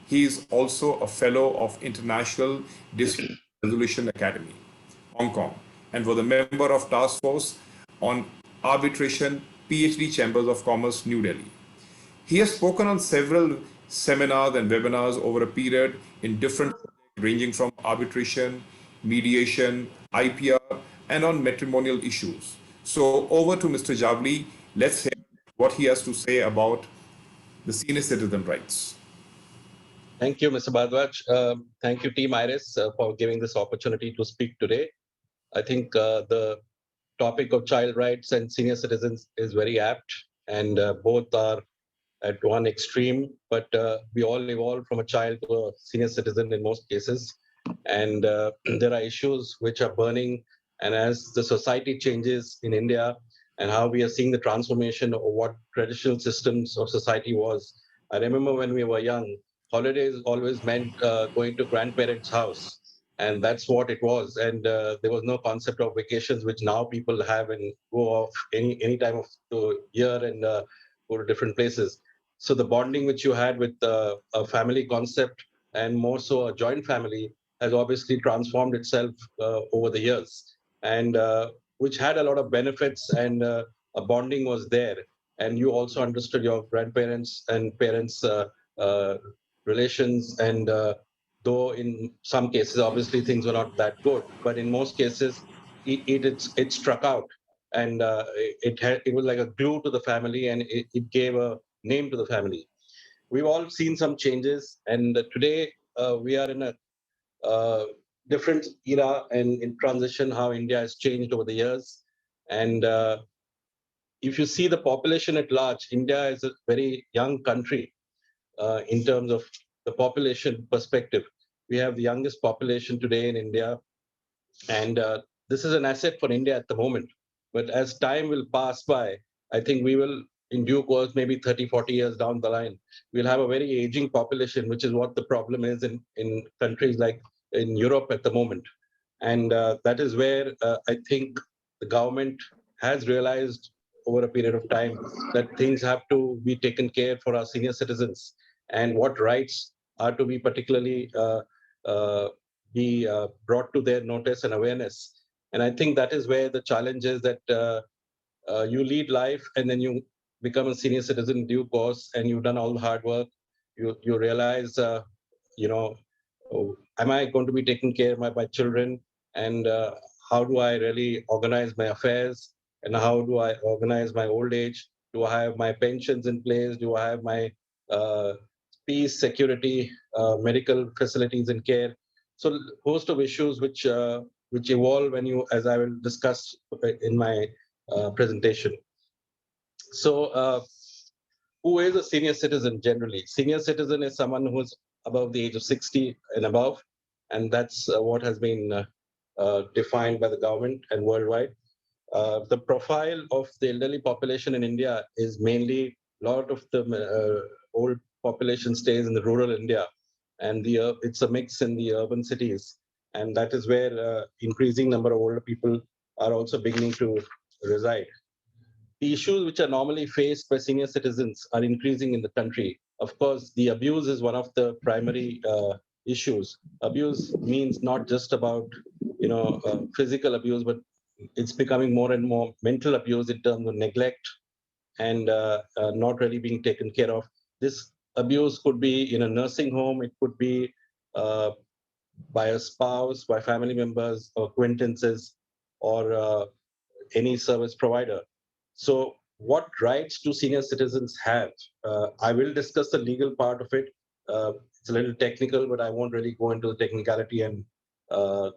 [SPEAKER 1] He is also a fellow of International Dispute Resolution Academy, Hong Kong, and was a member of Task Force on Arbitration, PhD Chambers of Commerce, New Delhi. He has spoken on several seminars and webinars over a period in different ranging from arbitration, mediation, IPR, and on matrimonial issues. So over to Mr. Javli. Let's hear what he has to say about the senior citizen rights.
[SPEAKER 6] Thank you, Mr. Bhardwaj. Thank you, Team Iris, for giving this opportunity to speak today. I think the topic of child rights and senior citizens is very apt, and both are at one extreme, but we all evolve from a child to a senior citizen in most cases. And there are issues which are burning. And as the society changes in India and how we are seeing the transformation of what traditional systems of society was, I remember when we were young, holidays always meant going to grandparents' house. And that's what it was. And there was no concept of vacations, which now people have and go off any time of the year and go to different places. So the bonding which you had with a family concept and more so a joint family has obviously transformed itself over the years, and which had a lot of benefits, and a bonding was there. And you also understood your grandparents and parents' relations, and though in some cases, obviously things were not that good, but in most cases, it struck out, and it was like a glue to the family, and it gave a name to the family. We've all seen some changes, and today we are in a different era and in transition, how India has changed over the years. And if you see the population at large, India is a very young country in terms of the population perspective. We have the youngest population today in India, and this is an asset for India at the moment. But as time will pass by, I think we will, in due course, maybe 30, 40 years down the line, we'll have a very aging population, which is what the problem is in countries like in Europe at the moment. And that is where I think the government has realized over a period of time that things have to be taken care for our senior citizens, and what rights are to be particularly brought to their notice and awareness. And I think that is where the challenge is, that you lead life and then you become a senior citizen in due course, and you've done all the hard work. You realize, oh, am I going to be taking care of my children? And how do I really organize my affairs? And how do I organize my old age? Do I have my pensions in place? Do I have my uh, peace, security, medical facilities and care. So host of issues which evolve when you, as I will discuss in my presentation. So who is a senior citizen generally? Senior citizen is someone who's above the age of 60 and above, and that's what has been defined by the government and worldwide. The profile of the elderly population in India is mainly a lot of the old population stays in the rural India, and it's a mix in the urban cities, and that is where increasing number of older people are also beginning to reside. The issues which are normally faced by senior citizens are increasing in the country. Of course, the abuse is one of the primary issues. Abuse means not just about physical abuse, but it's becoming more and more mental abuse in terms of neglect and not really being taken care of. This abuse could be in a nursing home. It could be uh, by a spouse, by family members, or acquaintances, or any service provider. So, what rights do senior citizens have? I will discuss the legal part of it. It's a little technical, but I won't really go into the technicality and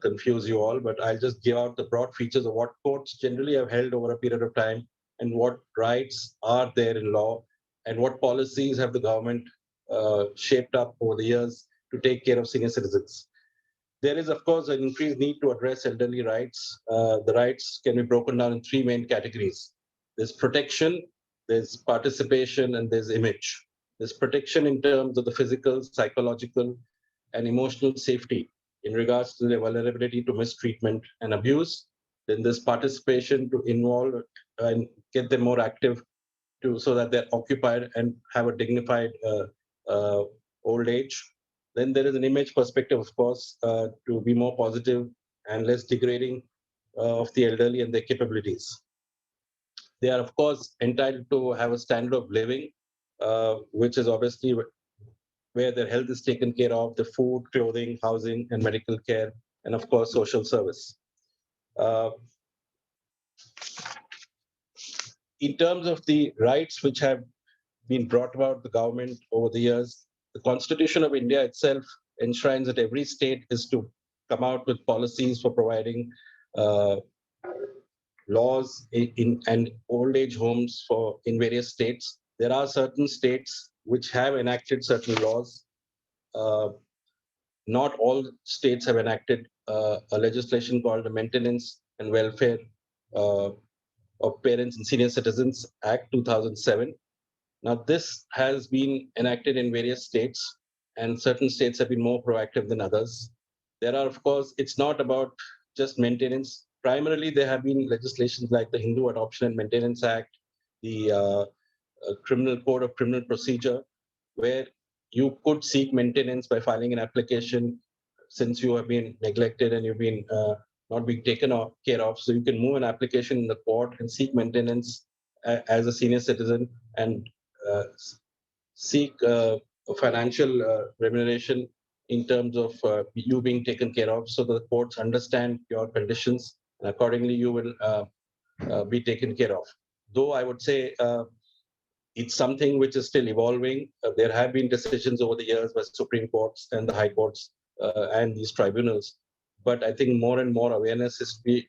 [SPEAKER 6] confuse you all. But I'll just give out the broad features of what courts generally have held over a period of time and what rights are there in law and what policies have the government shaped up over the years to take care of senior citizens. There is, of course, an increased need to address elderly rights. The rights can be broken down in three main categories. There's protection, there's participation, and there's image. There's protection in terms of the physical, psychological, and emotional safety in regards to their vulnerability to mistreatment and abuse. Then there's participation to involve and get them more active so that they're occupied and have a dignified old age. Then there is an image perspective, of course, to be more positive and less degrading of the elderly and their capabilities. They are, of course, entitled to have a standard of living, which is obviously where their health is taken care of, the food, clothing, housing, and medical care, and of course, social service. In terms of the rights which have been brought about the government over the years, the Constitution of India itself enshrines that every state is to come out with policies for providing laws and old age homes for in various states. There are certain states which have enacted certain laws. Not all states have enacted a legislation called the Maintenance and Welfare of Parents and Senior Citizens Act 2007. Now, this has been enacted in various states, and certain states have been more proactive than others. There are, of course, it's not about just maintenance. Primarily, there have been legislations like the Hindu Adoption and Maintenance Act, the Criminal Code of Criminal Procedure, where you could seek maintenance by filing an application since you have been neglected and you've been not being taken care of. So you can move an application in the court and seek maintenance as a senior citizen and seek financial remuneration in terms of you being taken care of, so the courts understand your conditions and accordingly you will be taken care of. Though I would say it's something which is still evolving. There have been decisions over the years by Supreme Courts and the High Courts and these tribunals, but I think more and more awareness is to be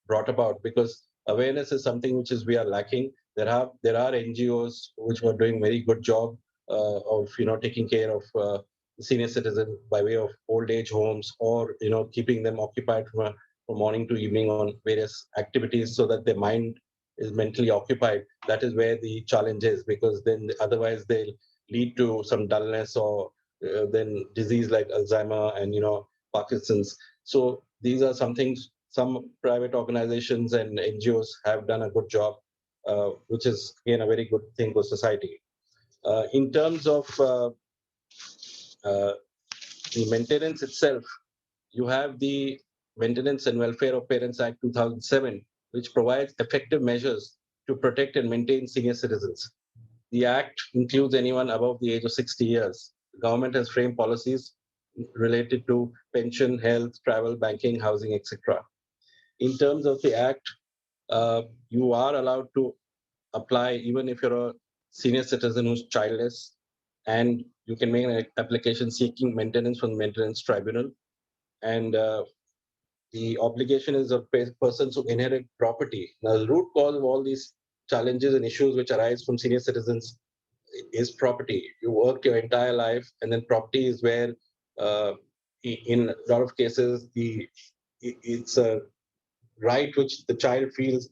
[SPEAKER 6] brought about, because awareness is something which is we are lacking. There are NGOs which are doing very good job of taking care of senior citizens by way of old age homes, or keeping them occupied from morning to evening on various activities so that their mind is mentally occupied. That is where the challenge is, because then otherwise they'll lead to some dullness or then disease like Alzheimer and Parkinson's. So these are some things some private organizations and NGOs have done a good job, which is again a very good thing for society. In terms of the maintenance itself, you have the Maintenance and Welfare of Parents Act 2007, which provides effective measures to protect and maintain senior citizens. The Act includes anyone above the age of 60 years. The government has framed policies related to pension, health, travel, banking, housing, etc. In terms of the Act, you are allowed to apply even if you're a senior citizen who's childless, and you can make an application seeking maintenance from the maintenance tribunal. And the obligation is of persons who inherit property. Now, the root cause of all these challenges and issues which arise from senior citizens is property. You work your entire life, and then property is where, in a lot of cases, it's a right which the child feels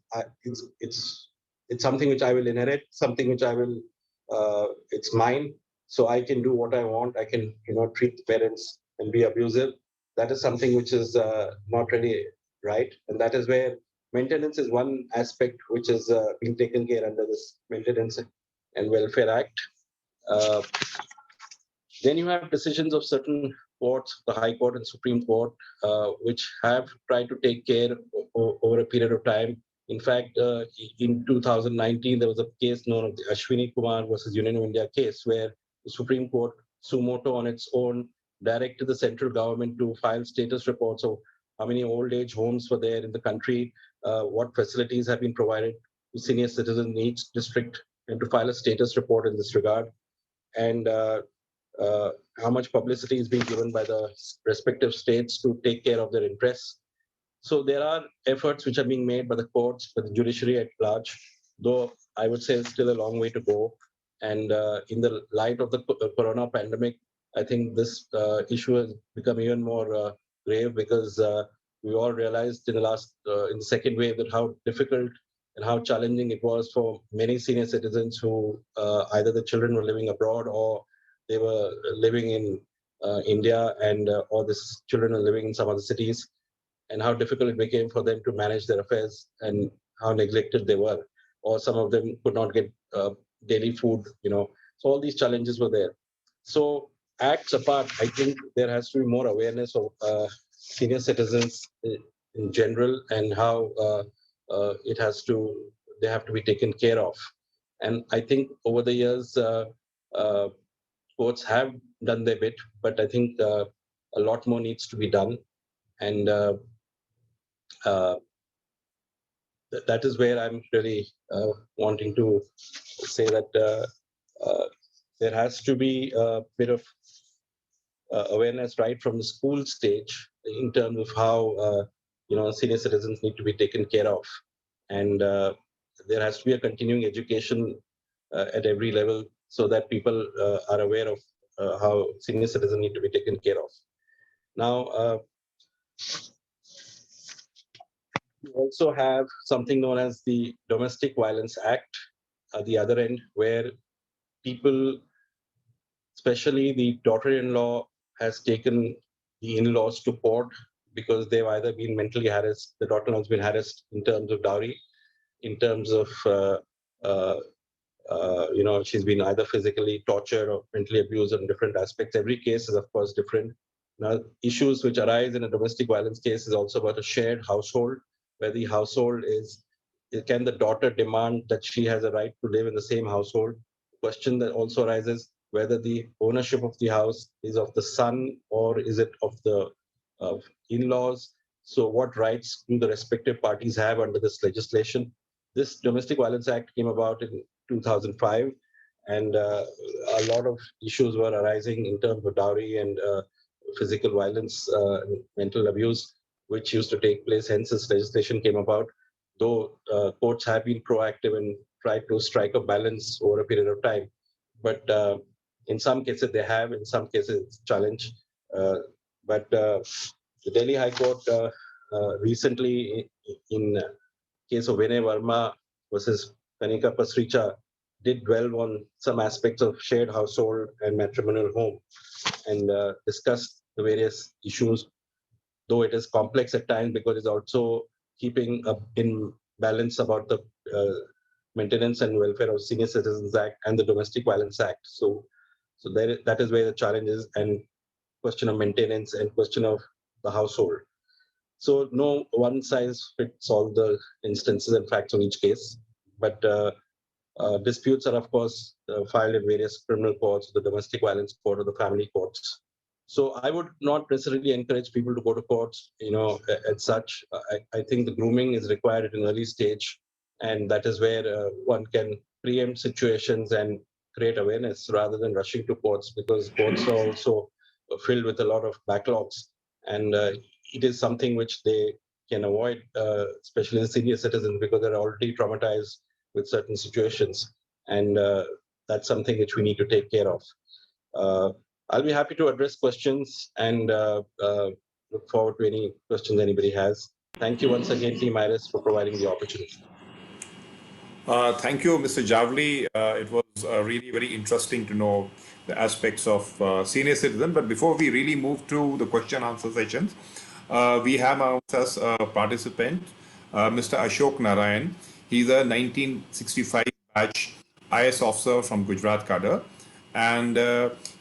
[SPEAKER 6] it's something which I will inherit, something which I will it's mine, so I can do what I want. I can treat the parents and be abusive. That is something which is not really right, and that is where maintenance is one aspect which is being taken care under this Maintenance and Welfare Act. Uh, then you have decisions of certain courts, the High Court and Supreme Court, which have tried to take care over a period of time. In fact, in 2019, there was a case known as the Ashwini Kumar versus Union of India case, where the Supreme Court, suo motu on its own, directed the central government to file status reports of how many old age homes were there in the country, what facilities have been provided to senior citizens in each district, and to file a status report in this regard. And how much publicity is being given by the respective states to take care of their interests. So there are efforts which are being made by the courts, by the judiciary at large, though I would say it's still a long way to go. And in the light of the corona pandemic, I think this issue has become even more grave, because we all realized in the second wave that how difficult and how challenging it was for many senior citizens who either the children were living abroad or they were living in India, and or the children are living in some other cities, and how difficult it became for them to manage their affairs and how neglected they were, or some of them could not get daily food. So all these challenges were there. So acts apart, I think there has to be more awareness of senior citizens in general, and how they have to be taken care of. And I think over the years, courts have done their bit, but I think a lot more needs to be done. And that is where I'm really wanting to say that there has to be a bit of awareness right from the school stage in terms of how senior citizens need to be taken care of, and there has to be a continuing education at every level, so that people are aware of how senior citizens need to be taken care of. Now, we also have something known as the Domestic Violence Act at the other end, where people, especially the daughter-in-law, has taken the in-laws to court because they've either been mentally harassed, the daughter-in-law has been harassed in terms of dowry, in terms of she's been either physically tortured or mentally abused in different aspects. Every case is, of course, different. Now, issues which arise in a domestic violence case is also about a shared household, where the household is, can the daughter demand that she has a right to live in the same household? The question that also arises, whether the ownership of the house is of the son or is it of the in-laws? So what rights do the respective parties have under this legislation? This Domestic Violence Act came about in 2005, and a lot of issues were arising in terms of dowry and physical violence, mental abuse, which used to take place. Hence, this legislation came about. Though courts have been proactive and tried to strike a balance over a period of time, but in some cases they have, in some cases it's challenged. But the Delhi High Court recently, in case of Vinay Verma versus Kanika Pasricha, did dwell on some aspects of shared household and matrimonial home, and discussed the various issues, though it is complex at times because it's also keeping up in balance about the Maintenance and Welfare of Senior Citizens Act and the Domestic Violence Act. So that is where the challenge is, and question of maintenance and question of the household. So no one size fits all the instances and facts of each case, but disputes are, of course, filed in various criminal courts, the domestic violence court, or the family courts. So I would not necessarily encourage people to go to courts, as such. I think the grooming is required at an early stage, and that is where one can preempt situations and create awareness rather than rushing to courts, because courts are also filled with a lot of backlogs, and it is something which they can avoid, especially the senior citizens, because they're already traumatized with certain situations, and that's something which we need to take care of. I'll be happy to address questions and look forward to any questions anybody has. Thank you once again, Team Iris, for providing the opportunity.
[SPEAKER 1] Thank you, Mr. Javli. It was really very interesting to know the aspects of senior citizen. But before we really move to the question answer sessions, we have amongst us a participant, Mr. Ashok Narayan. He's a 1965 batch IS officer from Gujarat cadre, and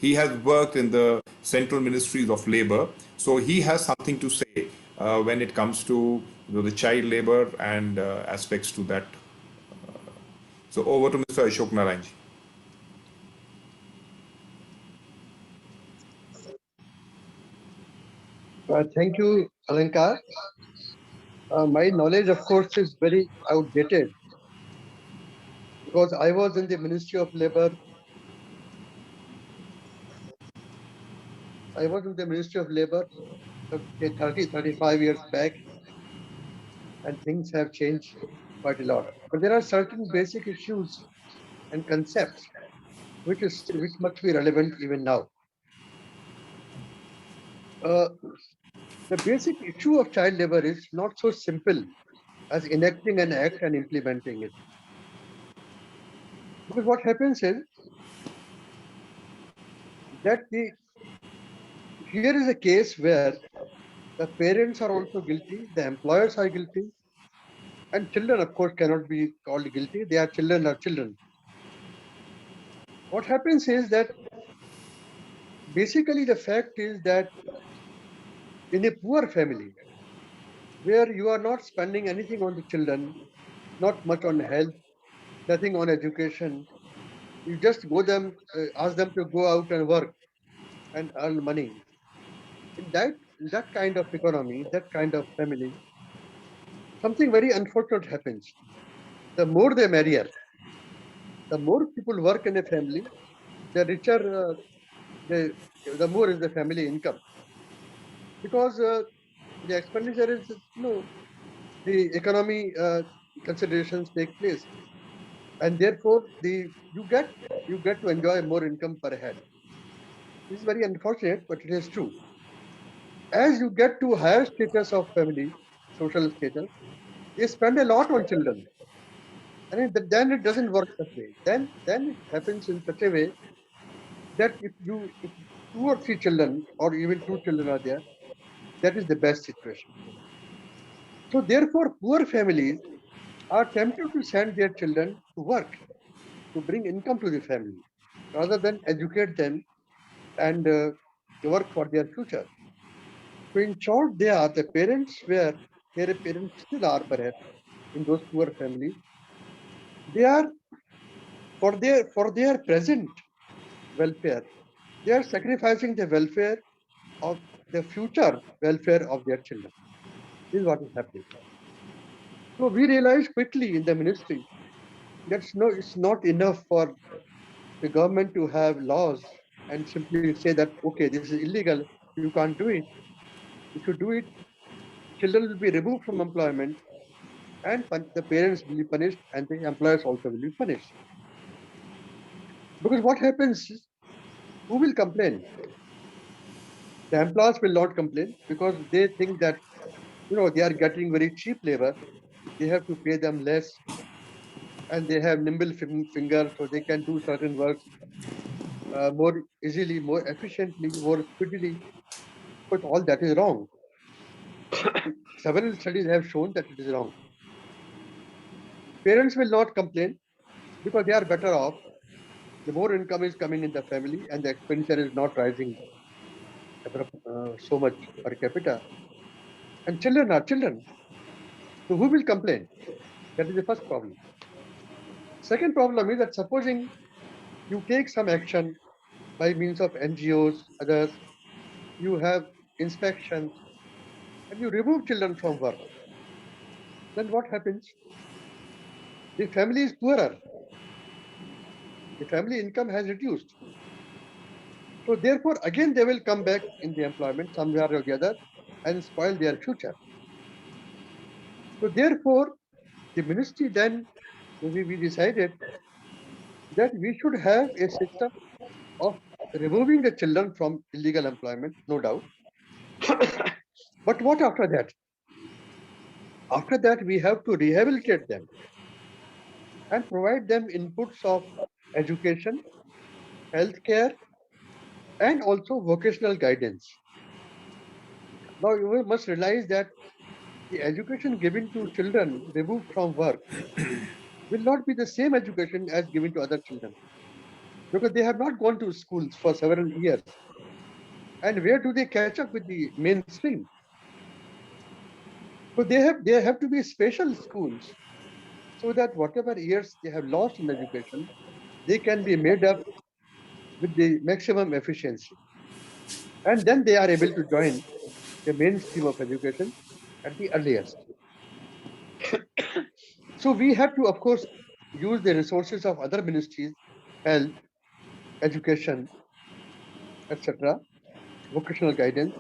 [SPEAKER 1] he has worked in the Central Ministries of Labor. So he has something to say when it comes to the child labor and aspects to that. So over to Mr. Ashok Narayan.
[SPEAKER 7] Thank you, Alankar. My knowledge, of course, is very outdated because I was in the Ministry of Labor. I was in the Ministry of Labor 35 years back, and things have changed quite a lot. But there are certain basic issues and concepts which must be relevant even now. The basic issue of child labor is not so simple as enacting an act and implementing it. Because what happens is that here is a case where the parents are also guilty, the employers are guilty, and children, of course, cannot be called guilty. They are children. What happens is that basically the fact is that in a poor family, where you are not spending anything on the children, not much on health, nothing on education, you just ask them to go out and work and earn money. In that kind of economy, that kind of family, something very unfortunate happens. The more the merrier. The more people work in a family, the richer, the more is the family income. Because the expenditure is, the economy considerations take place, and therefore you get to enjoy more income per head. This is very unfortunate, but it is true. As you get to higher status of family, social status, they spend a lot on children, and then it doesn't work that way. Then it happens in such a way that if two or three children or even two children are there, that is the best situation. So therefore, poor families are tempted to send their children to work, to bring income to the family, rather than educate them and work for their future. So in short, the parents their parents still are perhaps in those poor families. They are for their present welfare, they are sacrificing the welfare of the future welfare of their children. This is what is happening. So we realized quickly in the ministry that it's not enough for the government to have laws and simply say that, okay, this is illegal, you can't do it. If you do it, children will be removed from employment, and the parents will be punished and the employers also will be punished. Because what happens is, who will complain? The employers will not complain because they think that they are getting very cheap labor. They have to pay them less, and they have nimble fingers, so they can do certain works more easily, more efficiently, more speedily. But all that is wrong. Several studies have shown that it is wrong. Parents will not complain because they are better off. The more income is coming in the family and the expenditure is not rising so much per capita. And children are children. So who will complain? That is the first problem. Second problem is that supposing you take some action by means of NGOs, others, you have inspections, and you remove children from work. Then what happens? The family is poorer. The family income has reduced. So therefore, again, they will come back in the employment somewhere or the other and spoil their future. So therefore, the ministry then, we decided that we should have a system of removing the children from illegal employment, no doubt. But what after that? After that, we have to rehabilitate them and provide them inputs of education, healthcare, and also vocational guidance. Now, you must realize that the education given to children removed from work will not be the same education as given to other children because they have not gone to schools for several years. And where do they catch up with the mainstream? So there have to be special schools so that whatever years they have lost in education, they can be made up with the maximum efficiency. And then they are able to join the mainstream of education at the earliest. So we have to, of course, use the resources of other ministries, health, education, etc., vocational guidance.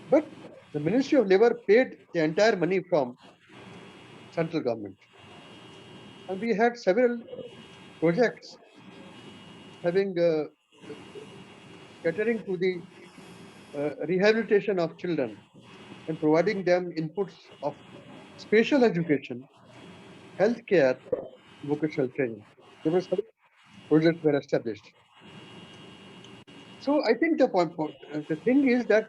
[SPEAKER 7] But the Ministry of Labor paid the entire money from central government. And we had several projects having catering to the rehabilitation of children and providing them inputs of special education, healthcare, vocational training. There were some projects were established. So I think the thing is that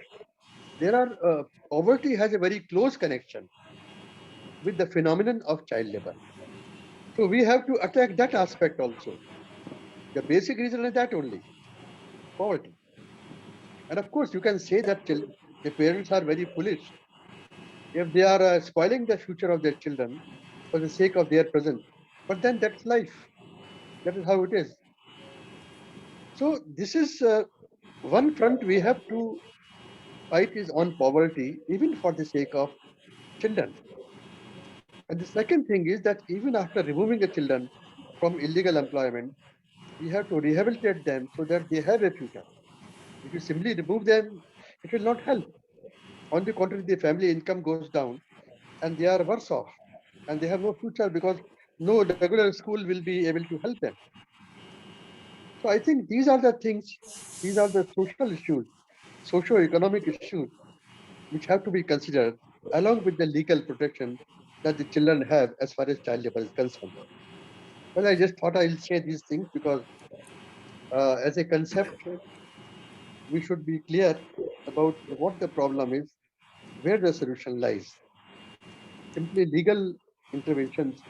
[SPEAKER 7] there are poverty has a very close connection with the phenomenon of child labor. So we have to attack that aspect also. The basic reason is that only poverty. And of course, you can say that the parents are very foolish if they are spoiling the future of their children for the sake of their present. But then that's life. That is how it is. So this is one front we have to fight is on poverty, even for the sake of children. And the second thing is that even after removing the children from illegal employment, we have to rehabilitate them so that they have a future. If you simply remove them, it will not help. On the contrary, the family income goes down and they are worse off and they have no future because no regular school will be able to help them. So I think these are the things, these are the social issues, socio-economic issues, which have to be considered along with the legal protection that the children have as far as child labor is concerned. Well, I just thought I'll say these things because as a concept, we should be clear about what the problem is, where the solution lies. Simply legal interventions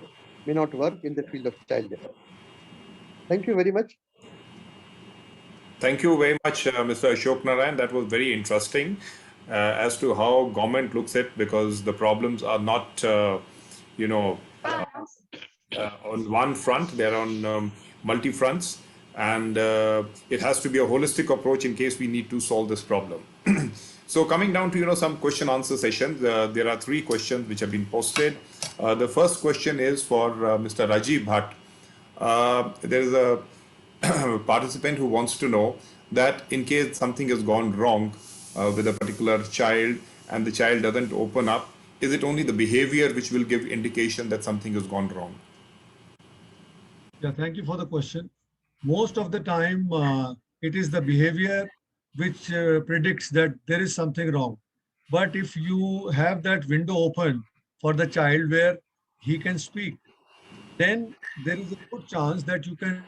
[SPEAKER 7] may not work in the field of child labor. Thank you very much.
[SPEAKER 1] Thank you very much, Mr. Ashok Narayan. That was very interesting as to how government looks at, because the problems are not, on one front, they're on multi fronts, and it has to be a holistic approach in case we need to solve this problem. So coming down to some question answer sessions, there are 3 questions which have been posted. The first question is for Mr. Rajiv Bhatt. There is a participant who wants to know that in case something has gone wrong with a particular child and the child doesn't open up, is it only the behavior which will give indication that something has gone wrong?
[SPEAKER 3] Yeah, thank you for the question. Most of the time, it is the behavior which predicts that there is something wrong. But if you have that window open for the child where he can speak, then there is a good chance that you can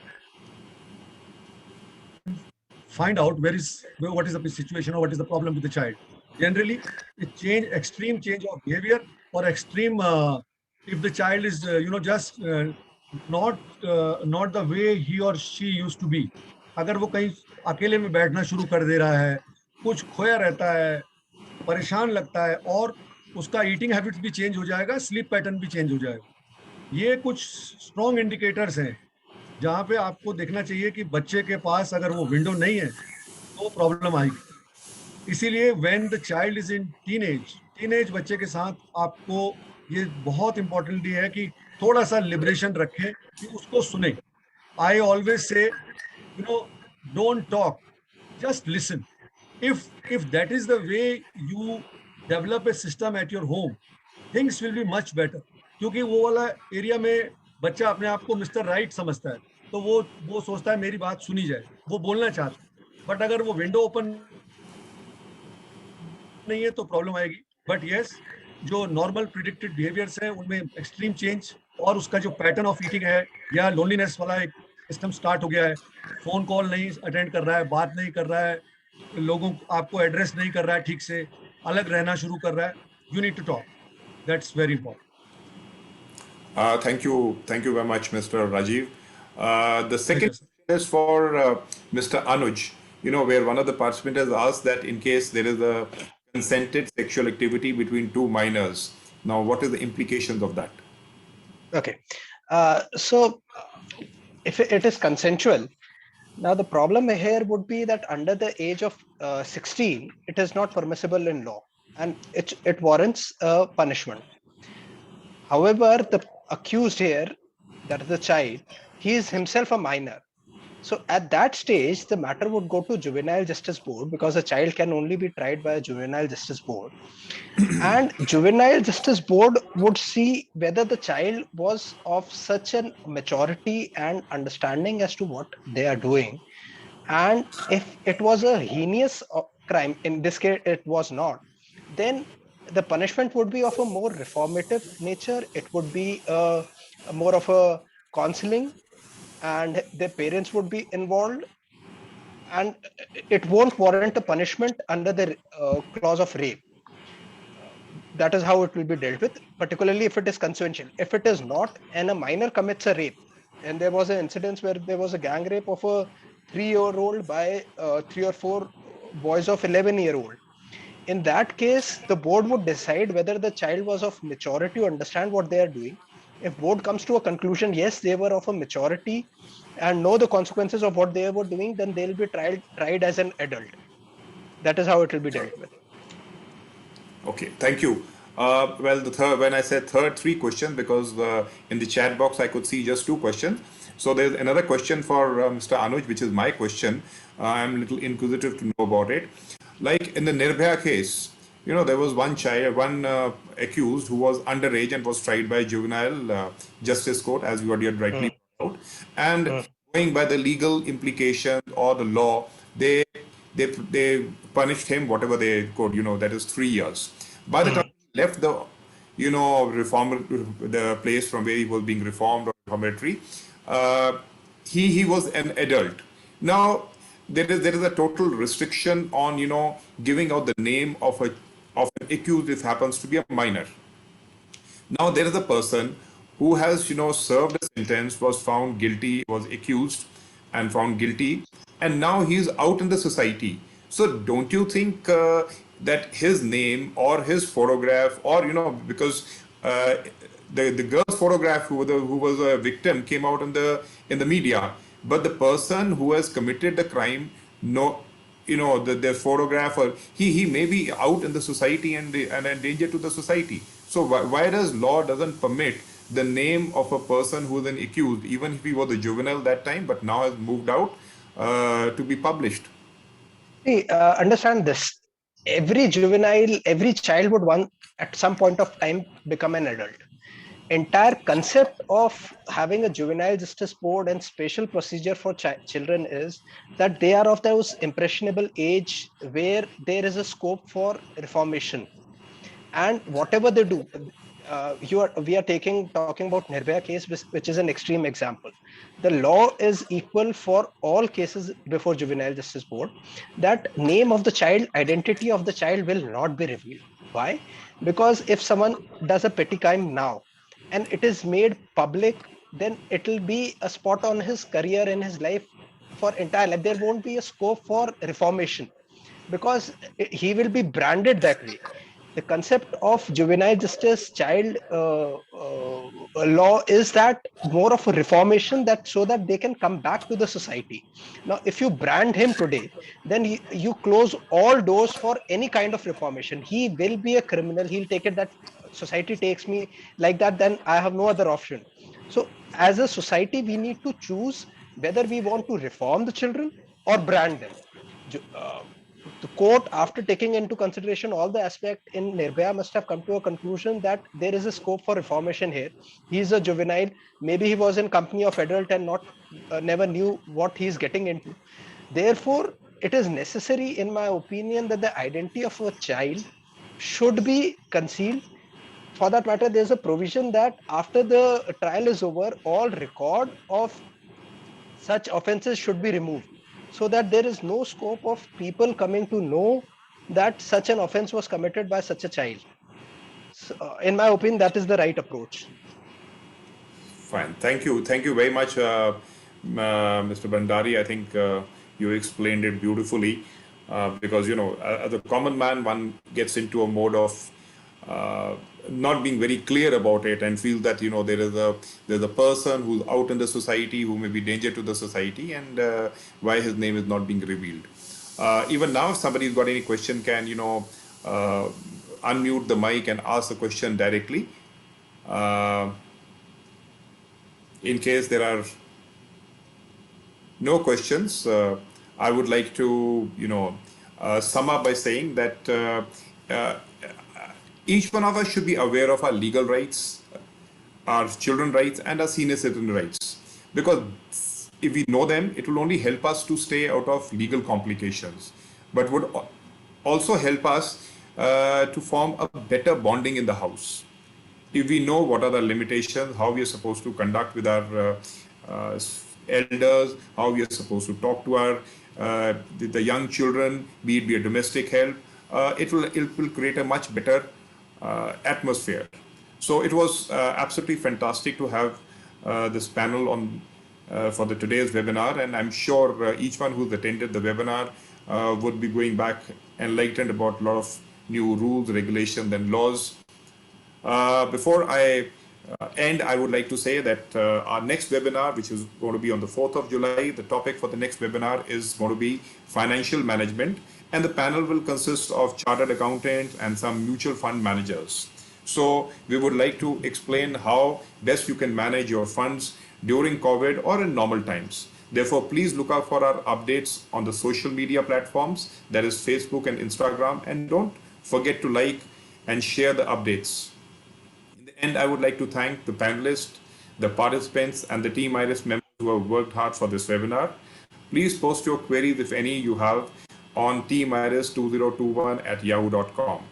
[SPEAKER 3] find out what is the situation or what is the problem with the child. Generally, extreme change of behavior or extreme, if the child is, just not the way he or she used to be. अगर वो कहीं अकेले में बैठना शुरू कर दे रहा है, कुछ खोया रहता है, परेशान लगता है और उसका ईटिंग हैबिट्स भी चेंज हो जाएगा, स्लीप पैटर्न भी चेंज हो जाएगा. ये कुछ स्ट्रॉन्ग इंडिकेटर्स हैं जहाँ पे आपको देखना चाहिए कि बच्चे के पास अगर वो विंडो नहीं है तो प्रॉब्लम आएगी. इसीलिए when the child is in teenage बच्चे के साथ आपको ये बहुत इंपॉर्टेंटली है कि थोड़ा सा लिबरेशन रखें कि उसको सुने. I always say, don't talk, just listen. If that is the way you develop a system at your home, things will be much better. क्योंकि वो वाला एरिया में बच्चा अपने आप को मिस्टर राइट समझता है, तो वो सोचता है मेरी बात सुनी जाए, वो बोलना चाहता है। बट अगर वो विंडो ओपन नहीं है तो प्रॉब्लम आएगी। बट यस, जो नॉर्मल प्रिडिक्टेड बिहेवियर्स हैं उनमें एक्सट्रीम चेंज, और उसका जो पैटर्न ऑफ ईटिंग है या लोनलीनेस वाला एक सिस्टम स्टार्ट हो गया है, फोन कॉल नहीं अटेंड कर रहा है, बात नहीं कर रहा है, लोगों आपको एड्रेस नहीं कर रहा है ठीक से, अलग रहना शुरू कर रहा है, you need to talk, that's very important.
[SPEAKER 1] Thank you very much, Mr. Rajiv. The second
[SPEAKER 3] Pleasure, sir.
[SPEAKER 1] question is for Mr. Anuj. Where one of the participants has asked that in case there is a consented sexual activity between two minors, now what is the implications of that?
[SPEAKER 5] Okay. So if it is consensual, now the problem here would be that under the age of 16, it is not permissible in law, and it warrants a punishment. However, the accused here, that is the child, he is himself a minor. So at that stage, the matter would go to Juvenile Justice Board, because a child can only be tried by a Juvenile Justice Board. And Juvenile Justice Board would see whether the child was of such a maturity and understanding as to what they are doing. And if it was a heinous crime, in this case it was not, then the punishment would be of a more reformative nature. It would be more of a counseling, and their parents would be involved, and it won't warrant a punishment under the clause of rape. That is how it will be dealt with, particularly if it is consensual. If it is not, and a minor commits a rape, and there was an incident where there was a gang rape of a 3-year-old by 3 or 4 boys of 11-year-old. In that case, the board would decide whether the child was of maturity to understand what they are doing. If board comes to a conclusion, yes, they were of a maturity and know the consequences of what they were doing, then they'll be tried as an adult. That is how it will be dealt with.
[SPEAKER 1] Okay, thank you. Well, when I said third, three questions, because in the chat box I could see just two questions. So there's another question for Mr. Anuj, which is my question. I'm a little inquisitive to know about it. Like in the Nirbhaya case, there was one child, one accused who was underage and was tried by juvenile justice court, as you had rightly pointed out. And going by the legal implications or the law, they punished him whatever they could, that is 3 years. By the time he left the the place from where he was being reformed or reformatory, he was an adult. Now there is a total restriction on giving out the name of an accused if happens to be a minor. Now there is a person who has served a sentence, was found guilty, was accused and found guilty, and now he is out in the society. So don't you think that his name or his photograph, or because the girl's photograph who was a victim came out in the media, but the person who has committed the crime, the photographer, he may be out in the society and a danger to the society. So why does law doesn't permit the name of a person who is an accused, even if he was a juvenile that time, but now has moved out, to be published?
[SPEAKER 5] See, understand this. Every juvenile, every child would at some point of time become an adult. Entire concept of having a juvenile justice board and special procedure for children is that they are of those impressionable age where there is a scope for reformation, and whatever they do, we are talking about Nirbhaya case, which is an extreme example. The law is equal for all cases before Juvenile Justice Board. That name of the child, identity of the child will not be revealed. Why? Because if someone does a petty crime now and it is made public, then it will be a spot on his career in his life for entire life. There won't be a scope for reformation because he will be branded that way. The concept of juvenile justice child law is that more of a reformation, that so that they can come back to the society. Now, if you brand him today, then you close all doors for any kind of reformation. He will be a criminal. He'll take it that society takes me like that, then I have no other option. So as a society, we need to choose whether we want to reform the children or brand them. The court, after taking into consideration all the aspect in Nirbhaya, must have come to a conclusion that there is a scope for reformation here. He is a juvenile. Maybe he was in company of adult and not never knew what he is getting into. Therefore, it is necessary, in my opinion, that the identity of a child should be concealed. For that matter, there's a provision that after the trial is over, all record of such offenses should be removed, so that there is no scope of people coming to know that such an offense was committed by such a child. So, in my opinion, that is the right approach.
[SPEAKER 1] Fine. Thank you. Thank you very much, Mr. Bandari. I think you explained it beautifully because, you know, as a common man, one gets into a mode of not being very clear about it and feel that, you know, there's a person who's out in the society who may be danger to the society, and why his name is not being revealed. Even now, if somebody's got any question, can, you know, unmute the mic and ask the question directly. In case there are no questions, I would like to, you know, sum up by saying that each one of us should be aware of our legal rights, our children rights, and our senior citizen rights. Because if we know them, it will only help us to stay out of legal complications, but would also help us to form a better bonding in the house. If we know what are the limitations, how we are supposed to conduct with our elders, how we are supposed to talk to our the young children, be it a domestic help, it will create a much better atmosphere. So it was absolutely fantastic to have this panel on for today's webinar, and I'm sure each one who's attended the webinar would be going back enlightened about a lot of new rules, regulations, and laws. Before I end, I would like to say that our next webinar, which is going to be on the 4th of July, the topic for the next webinar is going to be financial management, and the panel will consist of chartered accountants and some mutual fund managers. So we would like to explain how best you can manage your funds during COVID or in normal times. Therefore, please look out for our updates on the social media platforms, that is Facebook and Instagram, and don't forget to like and share the updates. And I would like to thank the panelists, the participants, and the Team IRIS members who have worked hard for this webinar. Please post your queries, if any you have, on teamiris2021@yahoo.com.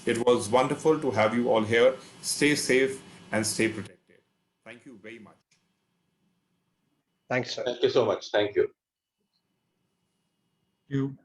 [SPEAKER 1] It was wonderful to have you all here. Stay safe and stay protected. Thank you very much.
[SPEAKER 5] Thanks, sir.
[SPEAKER 6] Thank you so much. Thank you.
[SPEAKER 3] You.